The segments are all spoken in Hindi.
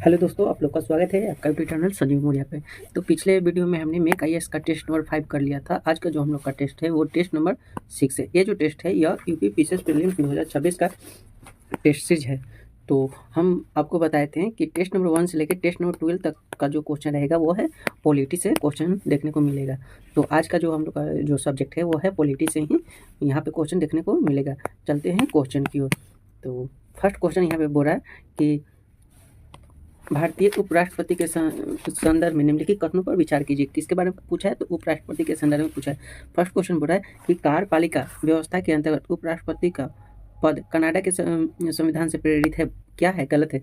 हेलो दोस्तों, आप लोग का स्वागत है आपका यूट्यूब चैनल संजीव मौर्य पे। तो पिछले वीडियो में हमने मेक आईएएस का टेस्ट नंबर 5 कर लिया था। आज का जो हम लोग का टेस्ट है वो टेस्ट नंबर 6 है। ये जो टेस्ट है यह यूपी पीसीएस प्रीलिम्स 2026 का टेस्ट सीरीज है। तो हम आपको बताए थे कि टेस्ट नंबर 1 से लेकर टेस्ट नंबर 12 तक का जो क्वेश्चन रहेगा वो है पॉलिटी से क्वेश्चन देखने को मिलेगा। तो आज का जो हम लोग का जो सब्जेक्ट है वो है पॉलिटी से ही यहाँ पे क्वेश्चन देखने को मिलेगा। चलते हैं क्वेश्चन की ओर। तो फर्स्ट क्वेश्चन यहाँ पे बोल रहा है कि भारतीय उपराष्ट्रपति के संदर्भ में निम्नलिखित कथनों पर विचार कीजिए। किसके बारे में पूछा है? तो उपराष्ट्रपति के संदर्भ में पूछा है। फर्स्ट क्वेश्चन बोल रहा है कि कार्यपालिका व्यवस्था के अंतर्गत उपराष्ट्रपति का पद कनाडा के संविधान से प्रेरित है। क्या है? गलत है।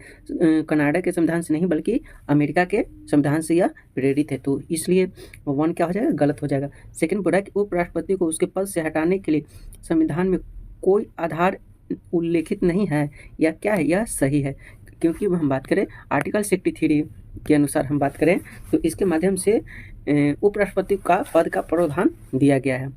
कनाडा के संविधान से नहीं बल्कि अमेरिका के संविधान से यह प्रेरित है। तो इसलिए 1 क्या हो जाएगा? गलत हो जाएगा। सेकेंड बोल रहा है कि उपराष्ट्रपति को उसके पद से हटाने के लिए संविधान में कोई आधार उल्लेखित नहीं है। यह क्या है? यह सही है, क्योंकि हम बात करें आर्टिकल 63 के अनुसार हम बात करें तो इसके माध्यम से उपराष्ट्रपति का पद का प्रावधान दिया गया है।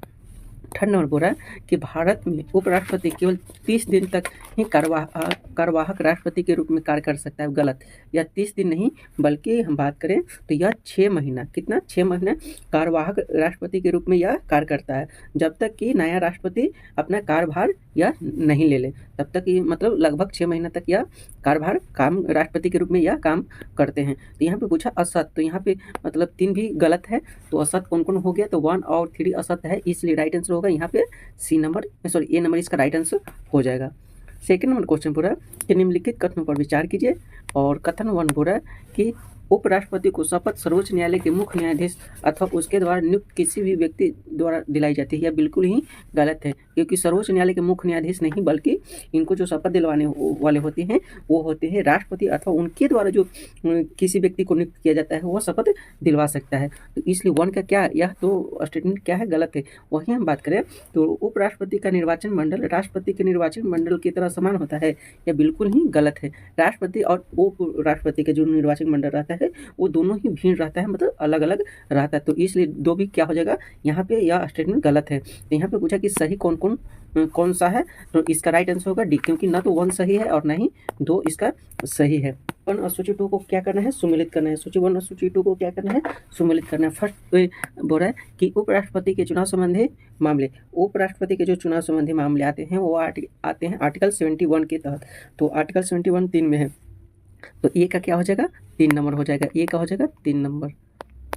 थर्ड नंबर बोल रहा है कि भारत में उपराष्ट्रपति केवल 30 दिन तक ही कार्यवाहक राष्ट्रपति के रूप में कार्य कर सकता है। गलत। यह 30 दिन नहीं बल्कि हम बात करें तो यह 6 महीना, कितना? 6 महीना कार्यवाहक राष्ट्रपति के रूप में यह कार्य करता है, जब तक कि नया राष्ट्रपति अपना कार्यभार यह नहीं ले ले, तब तक ये मतलब लगभग 6 महीना तक यह कार्यभार काम राष्ट्रपति के रूप में यह काम करते हैं। तो यहाँ पे पूछा असत, तो यहाँ पे मतलब 3 भी गलत है। तो असत कौन कौन हो गया? तो 1 और 3 असत है, इसलिए राइट आंसर होगा यहाँ पे ए नंबर इसका राइट आंसर हो जाएगा। सेकेंड नंबर क्वेश्चन पूरा कि निम्नलिखित कथनों पर विचार कीजिए। और कथन 1 बोल रहा है कि उपराष्ट्रपति को शपथ सर्वोच्च न्यायालय के मुख्य न्यायाधीश अथवा उसके द्वारा नियुक्त किसी भी व्यक्ति द्वारा दिलाई जाती है। यह बिल्कुल ही गलत है, क्योंकि सर्वोच्च न्यायालय के मुख्य न्यायाधीश नहीं बल्कि इनको जो शपथ दिलवाने वाले होते हैं वो होते हैं राष्ट्रपति, अथवा उनके द्वारा जो किसी व्यक्ति को नियुक्त किया जाता है वह शपथ दिलवा सकता है। तो इसलिए 1 का क्या, यह तो स्टेटमेंट क्या है? गलत है। वहीं हम बात करें तो उपराष्ट्रपति का निर्वाचन मंडल राष्ट्रपति के निर्वाचन मंडल की तरह समान होता है। यह बिल्कुल ही गलत है। राष्ट्रपति और उपराष्ट्रपति का जो निर्वाचन मंडल रहता है वो दोनों ही भिन्न रहता है, मतलब अलग अलग रहता है। तो इसलिए 2 भी क्या हो जाएगा? यहाँ पे यह स्टेटमेंट गलत है। तो यहाँ पे पूछा कि सही कौन सा है? तो इसका राइट आंसर होगा डी, क्योंकि ना तो 1 सही है और ना ही 2 इसका सही है। 1 और सूची 2 को क्या करना है? सुमेलित करना है। सूची 1 और सूची 2 को क्या करना है? सुमेलित करना है। फर्स्ट बोल रहा है कि उपराष्ट्रपति के चुनाव संबंधी मामले, उपराष्ट्रपति के जो चुनाव संबंधी मामले आते हैं वो आते हैं आर्टिकल 71 के तहत। तो आर्टिकल 71 3 में है, तो ए का क्या हो जाएगा? 3 नंबर हो जाएगा। ए का हो जाएगा 3 नंबर।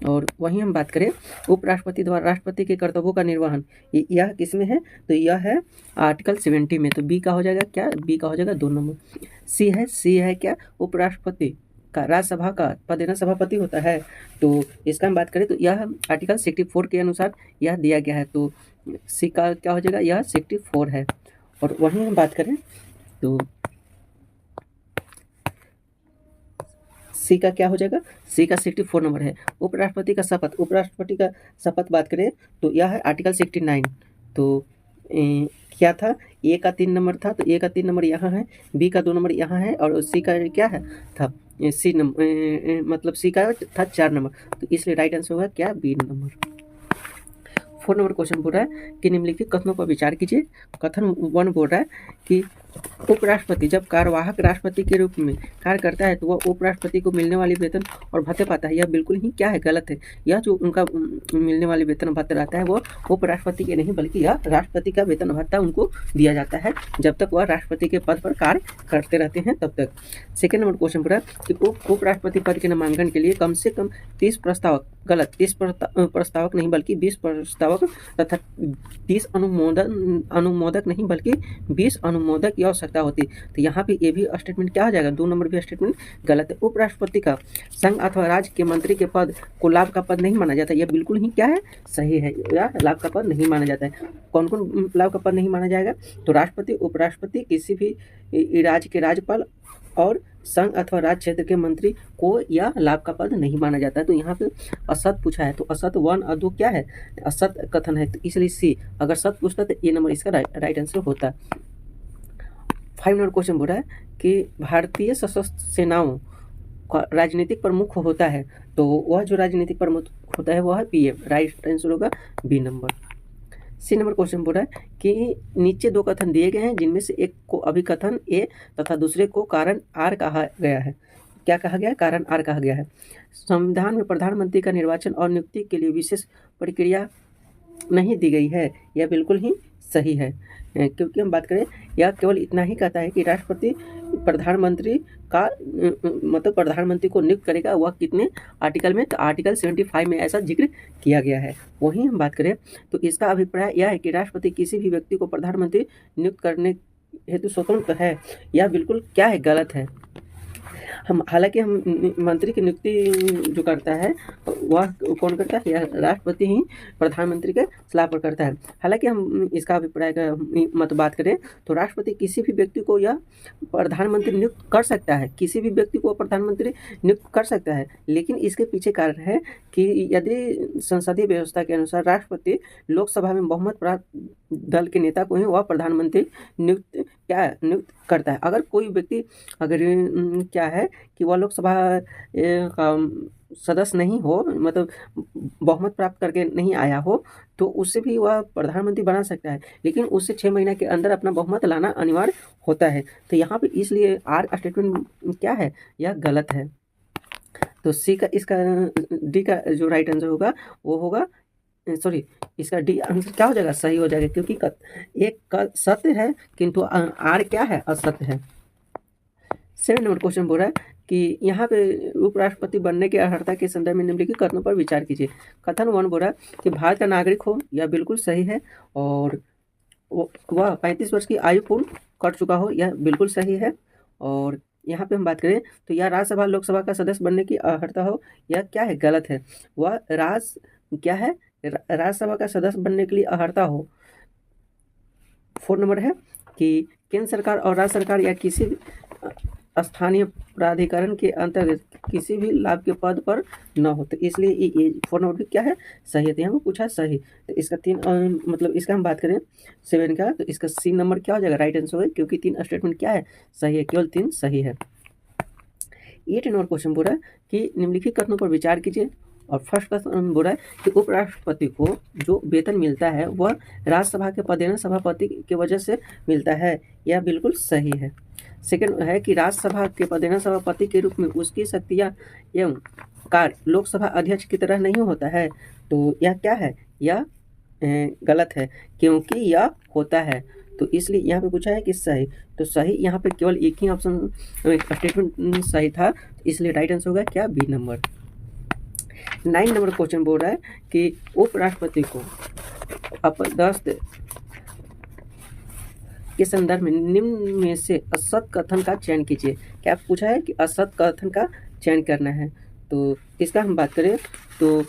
और वहीं हम बात करें उपराष्ट्रपति द्वारा राष्ट्रपति के कर्तव्यों का निर्वहन, यह किस में है? तो यह है आर्टिकल 70 में। तो बी का हो जाएगा क्या? बी का हो जाएगा 2 नंबर। सी है क्या? उपराष्ट्रपति का राज्यसभा का पद देना सभापति होता है। तो इसका हम बात करें तो यह आर्टिकल 64 के अनुसार यह दिया गया है। तो सी का क्या हो जाएगा? यह 64 है। और वहीं हम बात करें तो सी का क्या हो जाएगा? सी का 64 नंबर है। उपराष्ट्रपति का शपथ बात करें तो यह है आर्टिकल 69। तो क्या था? ए का 3 नंबर था, तो ए का 3 नंबर यहाँ है, बी का 2 नंबर यहाँ है, और सी का क्या है था? सी नंबर मतलब सी का था 4 नंबर। तो इसलिए राइट आंसर होगा क्या? B number. 4 नंबर क्वेश्चन बोल रहा है कि निम्नलिखित कथनों पर विचार कीजिए। कथन 1 बोल रहा है कि उपराष्ट्रपति जब कार्यवाहक राष्ट्रपति के रूप में कार्य करता है तो वह उपराष्ट्रपति को मिलने वाली वेतन और भत्ते पाता है। यह बिल्कुल ही क्या है? गलत है। यह जो उनका मिलने वाली वेतन भत्ता रहता है वो उपराष्ट्रपति के नहीं बल्कि यह राष्ट्रपति का वेतन भत्ता उनको दिया जाता है जब तक वह राष्ट्रपति के पद पर कार्य करते रहते हैं तब तक। सेकेंड नंबर क्वेश्चन पूरा कि उपराष्ट्रपति पद के नामांकन के लिए कम से कम 30 प्रस्तावक, गलत, 30 प्रस्तावक नहीं बल्कि 20 प्रस्तावक तथा 30 अनुमोदक नहीं बल्कि 20 अनुमोदक की आवश्यकता होती। तो यहाँ पे ये भी स्टेटमेंट क्या हो जाएगा? 2 नंबर भी स्टेटमेंट गलत है। उपराष्ट्रपति का संघ अथवा राज्य के मंत्री के पद को लाभ का पद नहीं माना जाता। यह बिल्कुल ही क्या है? सही है। या लाभ का पद नहीं माना जाता है। कौन कौन लाभ का पद नहीं माना जाएगा? तो राष्ट्रपति, उपराष्ट्रपति, किसी भी राज्य के राज्यपाल और संघ अथवा राज्य क्षेत्र के मंत्री को यह लाभ का पद नहीं माना जाता है। तो यहाँ पे असत पूछा है, तो असत 1 और 2 क्या है? असत कथन है, तो इसलिए सी। अगर सत पूछता तो ए नंबर इसका राइट आंसर होता। 5 नंबर क्वेश्चन बोल रहा है कि भारतीय सशस्त्र सेनाओं का राजनीतिक प्रमुख होता है, तो वह जो राजनीतिक प्रमुख होता है वह है पीएम। राइट आंसर होगा B number. C number question बोल रहा है कि नीचे 2 कथन दिए गए हैं जिनमें से एक को अभिकथन ए तथा दूसरे को कारण आर कहा गया है। क्या कहा गया है, कारण आर कहा गया है। संविधान में प्रधानमंत्री का निर्वाचन और नियुक्ति के लिए विशेष प्रक्रिया नहीं दी गई है, यह बिल्कुल ही सही है। क्योंकि हम बात करें, यह केवल इतना ही कहता है कि राष्ट्रपति प्रधानमंत्री का मतलब प्रधानमंत्री को नियुक्त करेगा। वह कितने आर्टिकल में, तो आर्टिकल 75 में ऐसा जिक्र किया गया है। वहीं हम बात करें तो इसका अभिप्राय यह है कि राष्ट्रपति किसी भी व्यक्ति को प्रधानमंत्री नियुक्त करने हेतु स्वतंत्र है, यह बिल्कुल क्या है, गलत है। हम हालांकि हम मंत्री की नियुक्ति जो करता है वह कौन करता है, यह राष्ट्रपति ही प्रधानमंत्री के सलाह पर करता है। हालांकि हम इसका अभिप्राय का मत बात करें तो राष्ट्रपति किसी भी व्यक्ति को यह प्रधानमंत्री नियुक्त कर सकता है, किसी भी व्यक्ति को प्रधानमंत्री नियुक्त कर सकता है, लेकिन इसके पीछे कारण है कि यदि संसदीय व्यवस्था के अनुसार राष्ट्रपति लोकसभा में बहुमत प्राप्त दल के नेता को ही वह प्रधानमंत्री नियुक्त करता है। अगर कोई व्यक्ति अगर क्या है कि वह लोकसभा का सदस्य नहीं हो, मतलब बहुमत प्राप्त करके नहीं आया हो, तो उससे भी वह प्रधानमंत्री बना सकता है, लेकिन उससे 6 महीने के अंदर अपना बहुमत लाना अनिवार्य होता है। तो यहाँ पे इसलिए आर स्टेटमेंट क्या है, यह गलत है। तो सी का, इसका डी का जो राइट आंसर होगा वो होगा, सॉरी, इसका डी आंसर क्या हो जाएगा, सही हो जाएगा, क्योंकि एक सत्य है किंतु आर क्या है, असत्य है। 7 नंबर क्वेश्चन बोल रहा है कि यहाँ पे उपराष्ट्रपति बनने की अर्हता के संदर्भ में निम्नलिखित कथनों पर विचार कीजिए। कथन 1 बोल रहा है कि भारत का नागरिक हो, यह बिल्कुल सही है, और वह 35 वर्ष की आयु पूर्ण कर चुका हो, यह बिल्कुल सही है। और यहाँ पे हम बात करें तो यह राज्यसभा लोकसभा का सदस्य बनने की अर्हता हो, यह क्या है, गलत है। वह राज्यसभा का सदस्य बनने के लिए अर्हता हो। 4 नंबर है कि केंद्र सरकार और राज्य सरकार या किसी स्थानीय प्राधिकरण के अंतर्गत किसी भी लाभ के पद पर न हो, तो इसलिए ये 4 नंबर भी क्या है, सही है। तो यहाँ पर पूछा सही, तो इसका 3 मतलब इसका हम बात करें 7 का, तो इसका C नंबर क्या हो जाएगा, राइट आंसर होगा, क्योंकि 3 स्टेटमेंट क्या है, सही है, केवल 3 सही है। 8 नंबर क्वेश्चन बोल रहा है कि निम्नलिखित कथनों पर विचार कीजिए। और फर्स्ट क्वेश्चन बोल रहा है कि उपराष्ट्रपति को जो वेतन मिलता है वह राज्यसभा के पदेन सभापति की वजह से मिलता है, यह बिल्कुल सही है। सेकंड है कि राज्यसभा के पदेन सभापति के रूप में उसकी शक्तियाँ एवं कार्य लोकसभा अध्यक्ष की तरह नहीं होता है, तो यह क्या है, यह गलत है, क्योंकि यह होता है। तो इसलिए यहाँ पे पूछा है कि सही, तो सही यहाँ पे केवल एक ही ऑप्शन स्टेटमेंट सही था, इसलिए राइट आंसर होगा क्या, बी नंबर। 9 नंबर क्वेश्चन बोल रहा है कि उपराष्ट्रपति को अपदस्थ के संदर्भ में निम्न में से असत कथन का चयन कीजिए। क्या पूछा है कि असत कथन का चयन करना है, तो इसका हम बात करें तो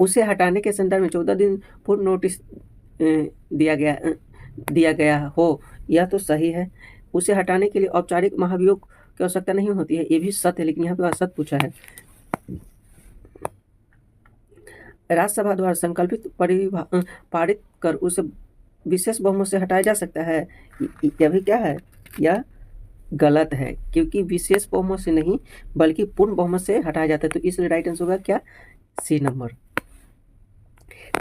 उसे हटाने के संदर्भ में 14 दिन पूर्व नोटिस दिया गया हो, यह तो सही है। उसे हटाने के लिए औपचारिक महाभियोग की आवश्यकता नहीं होती है, ये भी सत्य है, लेकिन यहाँ पे असत पूछा है। राज्यसभा द्वारा संकल्पित पारित कर उसे विशेष बहुमत से हटाया जा सकता है, यह भी क्या है, यह गलत है, क्योंकि विशेष बहुमत से नहीं बल्कि पूर्ण बहुमत से हटाया जाता है, तो इसलिए राइट आंसर होगा क्या, सी नंबर।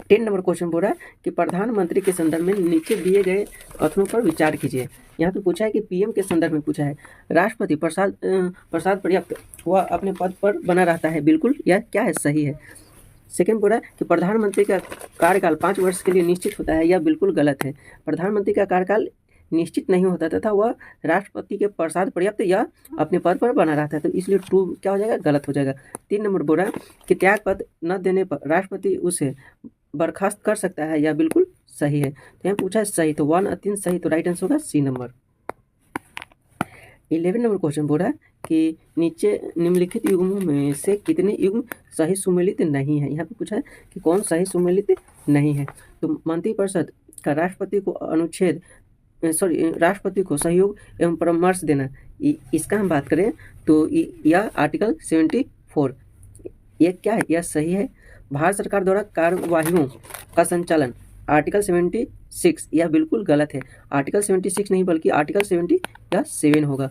10 नंबर क्वेश्चन बोल रहा है कि प्रधानमंत्री के संदर्भ में नीचे दिए गए कथनों पर विचार कीजिए। यहाँ पे पूछा है कि पीएम के संदर्भ में पूछा है, राष्ट्रपति प्रसाद पर्याप्त वह अपने पद पर बना रहता है, बिल्कुल यह क्या है, सही है। सेकेंड बोला कि प्रधानमंत्री का कार्यकाल 5 वर्ष के लिए निश्चित होता है, यह बिल्कुल गलत है। प्रधानमंत्री का कार्यकाल निश्चित नहीं होता तथा वह राष्ट्रपति के प्रसाद पर्याप्त या अपने पद पर बना रहता है, तो इसलिए ट्रू क्या हो जाएगा, गलत हो जाएगा। 3 नंबर बोला कि त्याग पद न देने पर राष्ट्रपति उसे बर्खास्त कर सकता है, यह बिल्कुल सही है। तो यहाँ पूछा है सही, तो 1 और 3 सही, तो राइट आंसर होगा सी नंबर। 11 नंबर क्वेश्चन बोल रहा है कि नीचे निम्नलिखित युग्मों में से कितने युग्म सही सुमेलित नहीं है। यहाँ पे पूछा है कि कौन सही सुमेलित नहीं है, तो मंत्रिपरिषद का राष्ट्रपति को सहयोग एवं परामर्श देना, इसका हम बात करें तो यह आर्टिकल 74 ये क्या है, यह सही है। भारत सरकार द्वारा कार्यवाहियों का संचालन आर्टिकल 76 यह बिल्कुल गलत है, आर्टिकल 76 नहीं बल्कि आर्टिकल 77 होगा।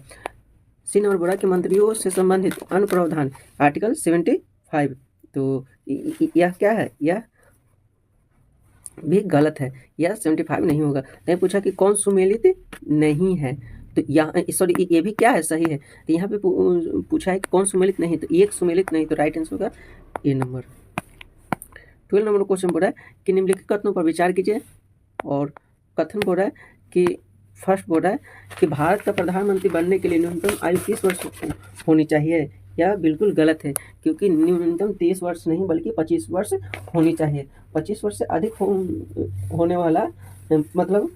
सी नंबर बोला कि मंत्रियों से संबंधित अन्य प्रावधान आर्टिकल 75, तो यह क्या है, यह भी गलत है, यह 75 नहीं होगा। नहीं पूछा कि कौन सुमेलित नहीं है, तो यहाँ सॉरी ये भी क्या है, सही है। तो यहाँ पे पूछा है कि कौन सुमेलित नहीं, तो एक सुमेलित नहीं, तो राइट आंसर होगा ए नंबर। 12 नंबर क्वेश्चन बोल रहा है कि निम्नलिखित कथनों पर विचार कीजिए। और कथन बोल रहा है कि फर्स्ट बोल रहा है कि भारत का प्रधानमंत्री बनने के लिए न्यूनतम आयु 30 वर्ष होनी चाहिए। यह बिल्कुल गलत है, क्योंकि न्यूनतम 30 वर्ष नहीं बल्कि 25 वर्ष होनी चाहिए। 25 वर्ष से अधिक होने वाला मतलब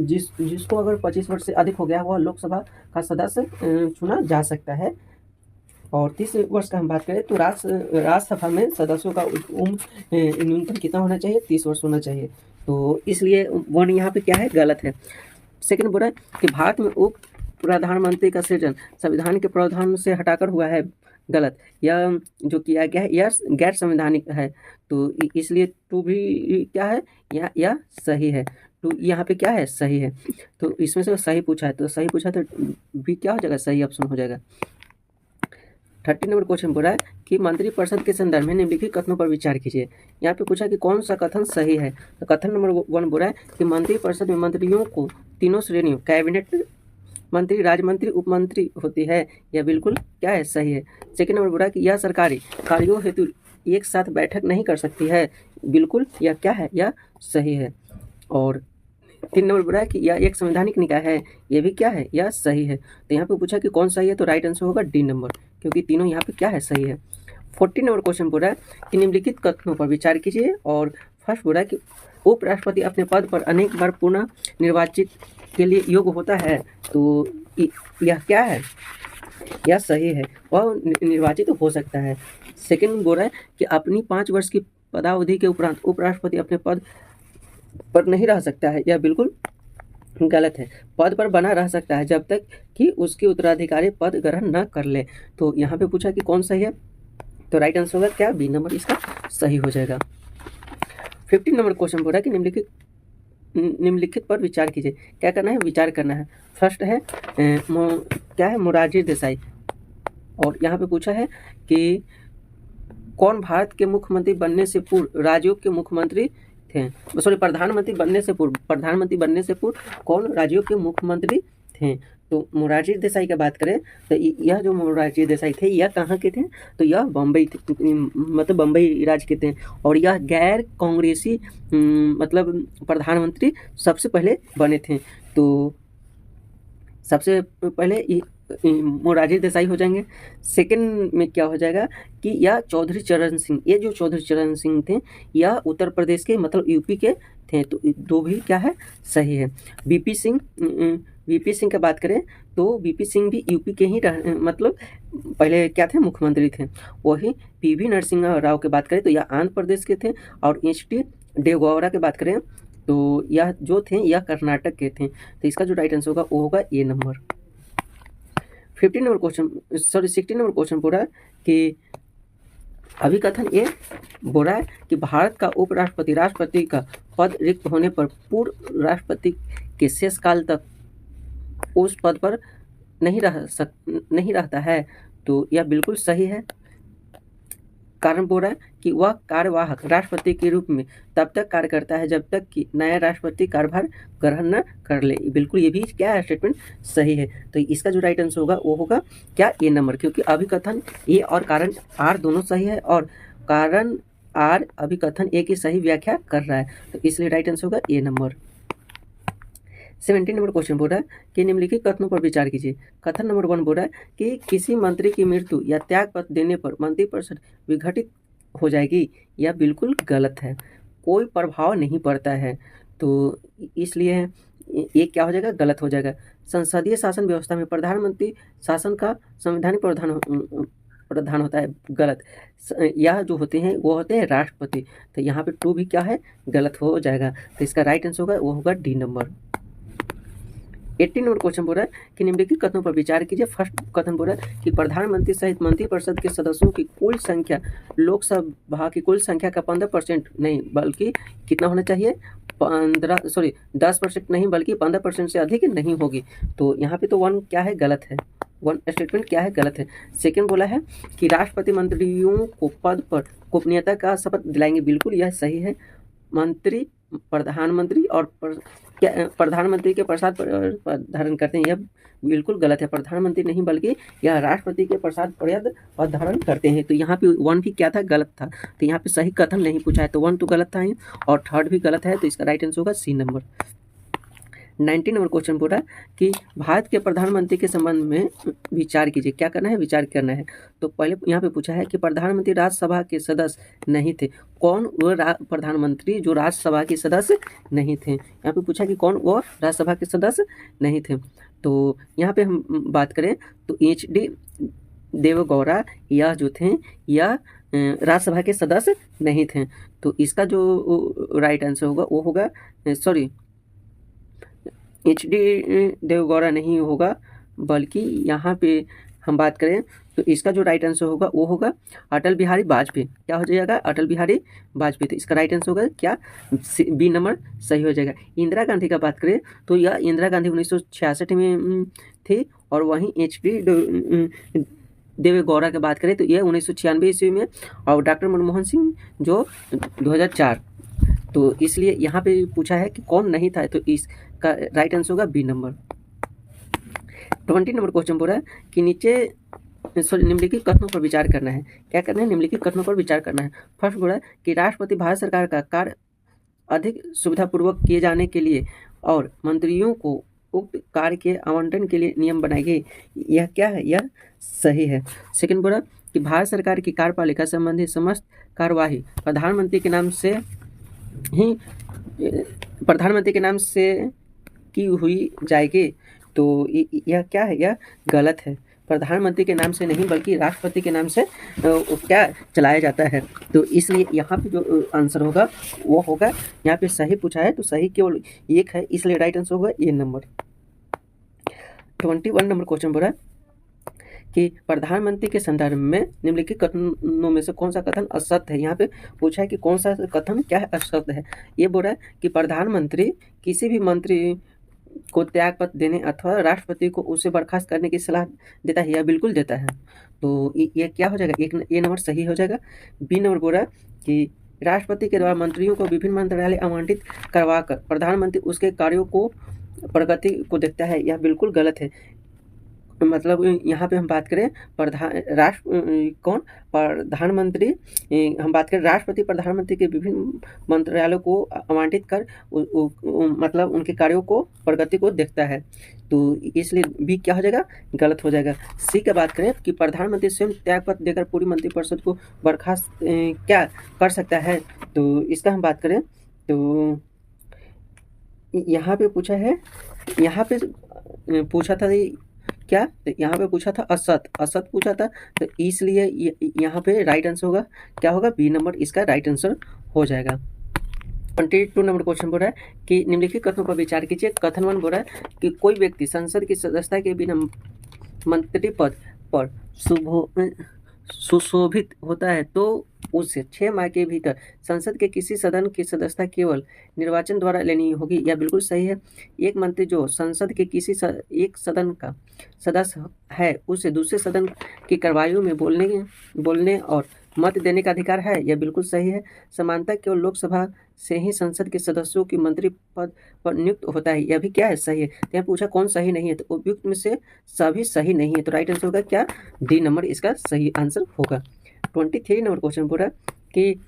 जिसको अगर 25 वर्ष से अधिक हो गया वह लोकसभा का सदस्य चुना जा सकता है। और 30 वर्ष का हम बात करें तो राज्यसभा में सदस्यों का उम्र न्यूनतम कितना होना चाहिए, 30 वर्ष होना चाहिए। तो इसलिए वन यहाँ पे क्या है, गलत है। सेकंड बोला कि भारत में उप प्रधानमंत्री का सृजन संविधान के प्रावधान से हटाकर हुआ है, गलत। यह जो किया गया है यह गैर संवैधानिक है, तो इसलिए टू भी क्या है, यह सही है। तो यहाँ पे क्या है, सही है। तो इसमें से सही पूछा है, तो सही पूछा तो भी क्या हो जाएगा, सही ऑप्शन हो जाएगा। 30 नंबर क्वेश्चन बोला है कि मंत्रिपरिषद के संदर्भ में निम्नलिखित कथनों पर विचार कीजिए। यहाँ पे पूछा कि कौन सा कथन सही है। तो कथन नंबर 1 बोला है कि मंत्रिपरिषद में मंत्रियों को तीनों श्रेणियों कैबिनेट मंत्री, राज्य मंत्री, उप मंत्री होती है। यह बिल्कुल क्या है, सही है। सेकंड नंबर बोला कि यह सरकारी कार्यों हेतु एक साथ बैठक नहीं कर सकती है। बिल्कुल यह क्या है, यह सही है। और 3 नंबर बोला है कि यह एक संवैधानिक निकाय है। यह भी क्या है, यह सही है। तो यहाँ पे पूछा कि कौन सही है, तो राइट आंसर होगा डी नंबर, क्योंकि तीनों यहाँ पे क्या है, सही है। 14 नंबर क्वेश्चन बोला है कि निम्नलिखित कथनों पर विचार कीजिए। और फर्स्ट बोला है कि उपराष्ट्रपति अपने पद पर अनेक बार पुनः निर्वाचित के लिए योग्य होता है। तो यह क्या है, यह सही है, वह निर्वाचित हो सकता है। सेकंड बोल रहा है कि अपनी 5 वर्ष की पदावधि के उपरांत उपराष्ट्रपति अपने पद पर नहीं रह सकता है। यह बिल्कुल गलत है। पद पर बना रह सकता है जब तक कि उसके उत्तराधिकारी पद ग्रहण न कर ले। तो यहाँ पे पूछा कि कौन सही है, तो राइट आंसर होगा क्या, बी नंबर इसका सही हो जाएगा। 15 नंबर क्वेश्चन बोल रहा है कि निम्नलिखित पर विचार कीजिए। क्या करना है, विचार करना है। फर्स्ट है क्या है, मोरारजी देसाई। और यहाँ पे पूछा है कि कौन भारत के मुख्यमंत्री बनने से पूर्व राज्यों के मुख्यमंत्री थे, सॉरी प्रधानमंत्री बनने से पूर्व कौन राज्यों के मुख्यमंत्री थे। तो मोरारजी देसाई की बात करें तो यह जो मोरारजी देसाई थे यह कहाँ के थे, तो यह बम्बई मतलब बम्बई राज्य के थे। और यह गैर कांग्रेसी मतलब प्रधानमंत्री सबसे पहले बने थे। तो सबसे पहले मोरारजी देसाई हो जाएंगे। सेकंड में क्या हो जाएगा कि यह चौधरी चरण सिंह, ये जो चौधरी चरण सिंह थे यह उत्तर प्रदेश के मतलब यूपी के थे। तो दो भी क्या है, सही है। वीपी सिंह की बात करें तो वीपी सिंह भी यूपी के ही मतलब पहले क्या थे, मुख्यमंत्री थे। वही पीवी नरसिम्हा राव की बात करें तो यह आंध्र प्रदेश के थे। और एच.डी. देवेगौड़ा की बात करें तो यह जो थे यह कर्नाटक के थे। तो इसका जो राइट आंसर होगा वो होगा ए नंबर। 16 नंबर क्वेश्चन बोल रहा है कि अभिकथन ये बोल रहा है कि भारत का उपराष्ट्रपति राष्ट्रपति का पद रिक्त होने पर पूर्व राष्ट्रपति के शेष काल तक उस पद पर नहीं रहता है। तो यह बिल्कुल सही है। कारण बोल रहा है कि वह कार्यवाहक राष्ट्रपति के रूप में तब तक कार्य करता है जब तक कि नया राष्ट्रपति कार्यभार ग्रहण न कर ले। बिल्कुल ये भी क्या है, स्टेटमेंट सही है। तो इसका जो राइट आंसर होगा वो होगा क्या, ए नंबर, क्योंकि अभिकथन ए और कारण आर दोनों सही है और कारण आर अभिकथन ए की सही व्याख्या कर रहा है। तो इसलिए राइट आंसर होगा ए नंबर। 17 नंबर क्वेश्चन बोल रहा है कि निम्नलिखित कथनों पर विचार कीजिए। कथन नंबर 1 बोल रहा है कि किसी मंत्री की मृत्यु या त्याग पत्र देने पर मंत्रिपरिषद विघटित हो जाएगी। यह बिल्कुल गलत है, कोई प्रभाव नहीं पड़ता है। तो इसलिए ये क्या हो जाएगा, गलत हो जाएगा। संसदीय शासन व्यवस्था में प्रधानमंत्री शासन का संवैधानिक प्रधान होता है, गलत। यह जो होते हैं वो होते हैं राष्ट्रपति। तो यहाँ पे 2 भी क्या है, गलत हो जाएगा। तो इसका राइट आंसर होगा वो होगा डी नंबर। 18 नंबर क्वेश्चन बोल रहा है कि निम्नलिखित कथनों पर विचार कीजिए। फर्स्ट कथन बोल रहा है कि प्रधानमंत्री सहित मंत्रिपरिषद के सदस्यों की कुल संख्या लोकसभा की कुल संख्या का 15% नहीं बल्कि कितना होना चाहिए, 10% नहीं बल्कि 15% से अधिक नहीं होगी। तो यहाँ पे तो 1 क्या है, गलत है। 1 स्टेटमेंट क्या है, गलत है। सेकंड बोला है कि राष्ट्रपति मंत्रियों को पद पर गोपनीयता का शपथ दिलाएंगे। बिल्कुल यह सही है। मंत्री प्रधानमंत्री और प्रधानमंत्री के प्रसाद पर धारण करते हैं, यह बिल्कुल गलत है। प्रधानमंत्री नहीं बल्कि यह राष्ट्रपति के प्रसाद पर धारण करते हैं। तो यहाँ पे 1 भी क्या था, गलत था। तो यहाँ पे सही कथन नहीं पूछा है, तो 1 तो गलत था ही, और 3rd भी गलत है। तो इसका राइट आंसर होगा सी नंबर। 19 नंबर क्वेश्चन पूछा कि भारत के प्रधानमंत्री के संबंध में विचार कीजिए। क्या करना है, विचार करना है। तो पहले यहाँ पे पूछा है कि प्रधानमंत्री राज्यसभा के सदस्य नहीं थे। कौन वो प्रधानमंत्री जो राज्यसभा के सदस्य नहीं थे। यहाँ पे पूछा कि कौन वो राज्यसभा के सदस्य नहीं थे। तो यहाँ पे हम बात करें तो HD देवेगौड़ा यह जो थे यह राज्यसभा के सदस्य नहीं थे। तो इसका जो राइट आंसर होगा वो होगा, सॉरी, HD देवेगौड़ा नहीं होगा, बल्कि यहाँ पे हम बात करें तो इसका जो राइट आंसर होगा वो होगा अटल बिहारी वाजपेयी। क्या हो जाएगा, अटल बिहारी वाजपेयी। तो इसका राइट आंसर होगा क्या, बी नंबर सही हो जाएगा। इंदिरा गांधी का बात करें तो यह इंदिरा गांधी 1966 में थी, और वहीं HD देवेगौड़ा की बात करें तो यह 1996 ईस्वी में, और डॉक्टर मनमोहन सिंह जो 2004। तो इसलिए यहाँ पे पूछा है कि कौन नहीं था, तो इसका राइट आंसर होगा बी नंबर। 20 नंबर क्वेश्चन बोल रहा है कि निम्नलिखित कथनों पर विचार करना है। क्या करना है, निम्नलिखित कथनों पर विचार करना है। फर्स्ट बोला कि राष्ट्रपति भारत सरकार का कार्य अधिक सुविधापूर्वक किए जाने के लिए और मंत्रियों को उक्त कार्य के आवंटन के लिए नियम बनाए गए। यह क्या है, यह सही है। सेकंड बोला कि भारत सरकार की कार्यपालिका संबंधी समस्त कार्यवाही प्रधानमंत्री के नाम से की हुई जाएगी। तो यह क्या है, यह गलत है। प्रधानमंत्री के नाम से नहीं बल्कि राष्ट्रपति के नाम से क्या चलाया जाता है। तो इसलिए यहाँ पे जो आंसर होगा वो होगा, यहाँ पे सही पूछा है तो सही केवल एक है, इसलिए राइट आंसर होगा ए नंबर। 21 नंबर क्वेश्चन बोला कि प्रधानमंत्री के संदर्भ में निम्नलिखित कथनों में से कौन सा कथन असत्य है। यहाँ पे पूछा है कि कौन सा कथन क्या है, असत्य है। ये बोल रहा है कि प्रधानमंत्री किसी भी मंत्री को त्यागपत्र देने अथवा राष्ट्रपति को उसे बर्खास्त करने की सलाह देता है, यह बिल्कुल देता है। तो ये क्या हो जाएगा, एक ये नंबर सही हो जाएगा। बी नंबर बोल रहा है कि राष्ट्रपति के द्वारा मंत्रियों को विभिन्न मंत्रालय आवंटित करवाकर प्रधानमंत्री उसके कार्यों को प्रगति को देखता है, यह बिल्कुल गलत है। मतलब यहाँ पे हम बात करें प्रधानमंत्री, हम बात करें राष्ट्रपति प्रधानमंत्री के विभिन्न मंत्रालयों को आवंटित कर मतलब उनके कार्यों को प्रगति को देखता है। तो इसलिए बी क्या हो जाएगा, गलत हो जाएगा। सी का बात करें कि प्रधानमंत्री स्वयं त्यागपत्र देकर पूरी मंत्रिपरिषद को बर्खास्त क्या कर सकता है। तो इसका हम बात करें तो यहाँ पे पूछा है, यहाँ पे पूछा था क्या, तो यहाँ पे पूछा था असत पूछा था। तो इसलिए यहाँ पे राइट आंसर होगा क्या होगा, बी नंबर इसका राइट आंसर हो जाएगा। 22 नंबर क्वेश्चन बोल रहा है कि निम्नलिखित कथनों पर विचार कीजिए। कथन 1 बोल रहा है कि कोई व्यक्ति संसद की सदस्यता के बिना मंत्री पद पर सुशोभित होता है तो उसे 6 माह के भीतर संसद के किसी सदन की सदस्यता केवल निर्वाचन द्वारा लेनी होगी। यह बिल्कुल सही है। एक मंत्री जो संसद के किसी एक सदन का सदस्य है उसे दूसरे सदन की कार्यवाही में बोलने और मत देने का अधिकार है, यह बिल्कुल सही है। समानता केवल लोकसभा से ही संसद के सदस्यों की मंत्री पद पर नियुक्त होता है, यह भी क्या है, सही है। तो यहाँ पूछा कौन सही नहीं है, तो उपयुक्त में से सभी सही नहीं है। तो राइट आंसर होगा क्या, डी नंबर इसका सही आंसर होगा। 23 नंबर क्वेश्चन बोल रहा है कि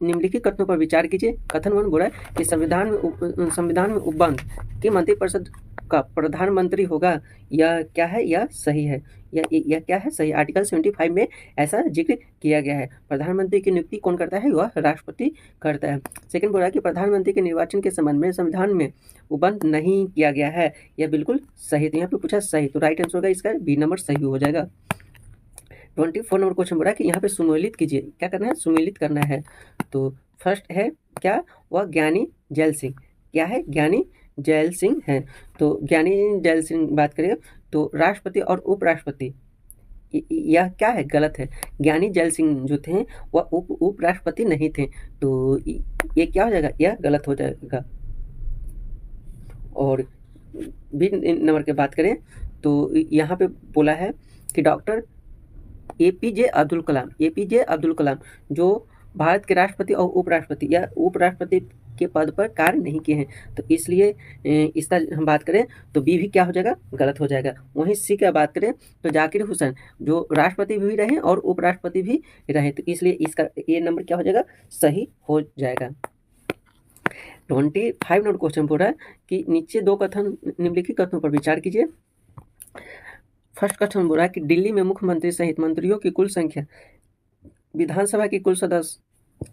निम्नलिखित कथनों पर विचार कीजिए। कथन 1 बोल रहा है कि संविधान में उपबंध की मंत्रिपरिषद का प्रधानमंत्री होगा, यह क्या है, यह सही है। यह क्या है, सही। आर्टिकल 75 में ऐसा जिक्र किया गया है। प्रधानमंत्री की नियुक्ति कौन करता है, वह राष्ट्रपति करता है। सेकंड बोल रहा है कि प्रधानमंत्री के निर्वाचन के संबंध में संविधान में उपबंध नहीं किया गया है, यह बिल्कुल सही। तो यहाँ पे पूछा सही, तो राइट आंसर होगा इसका बी नंबर सही हो जाएगा। 24 नंबर क्वेश्चन बोला कि यहाँ पे सुमेलित कीजिए। क्या करना है, सुमेलित करना है। तो फर्स्ट है क्या, वह ज्ञानी जैल सिंह। क्या है, ज्ञानी जैल सिंह है। तो ज्ञानी जैल सिंह बात करें तो राष्ट्रपति और उपराष्ट्रपति, यह क्या है, गलत है। ज्ञानी जैल सिंह जो थे वह उपराष्ट्रपति नहीं थे, तो ये क्या हो जाएगा, यह गलत हो जाएगा। और बी नंबर की बात करें तो यहाँ पे बोला है कि डॉक्टर APJ अब्दुल कलाम जो भारत के राष्ट्रपति और उपराष्ट्रपति, या उपराष्ट्रपति के पद पर कार्य नहीं किए हैं, तो इसलिए इसका हम बात करें तो बी भी क्या हो जाएगा, गलत हो जाएगा। वहीं सी का बात करें तो जाकिर हुसैन जो राष्ट्रपति भी रहे और उपराष्ट्रपति भी रहे, तो इसलिए इसका ये नंबर क्या हो जाएगा, सही हो जाएगा। 25 नंबर क्वेश्चन बोल रहा है कि नीचे दो कथन निम्नलिखित कथनों पर विचार कीजिए। फर्स्ट क्वेश्चन बोल रहा है कि दिल्ली में मुख्यमंत्री सहित मंत्रियों की कुल संख्या विधानसभा की कुल सदस्य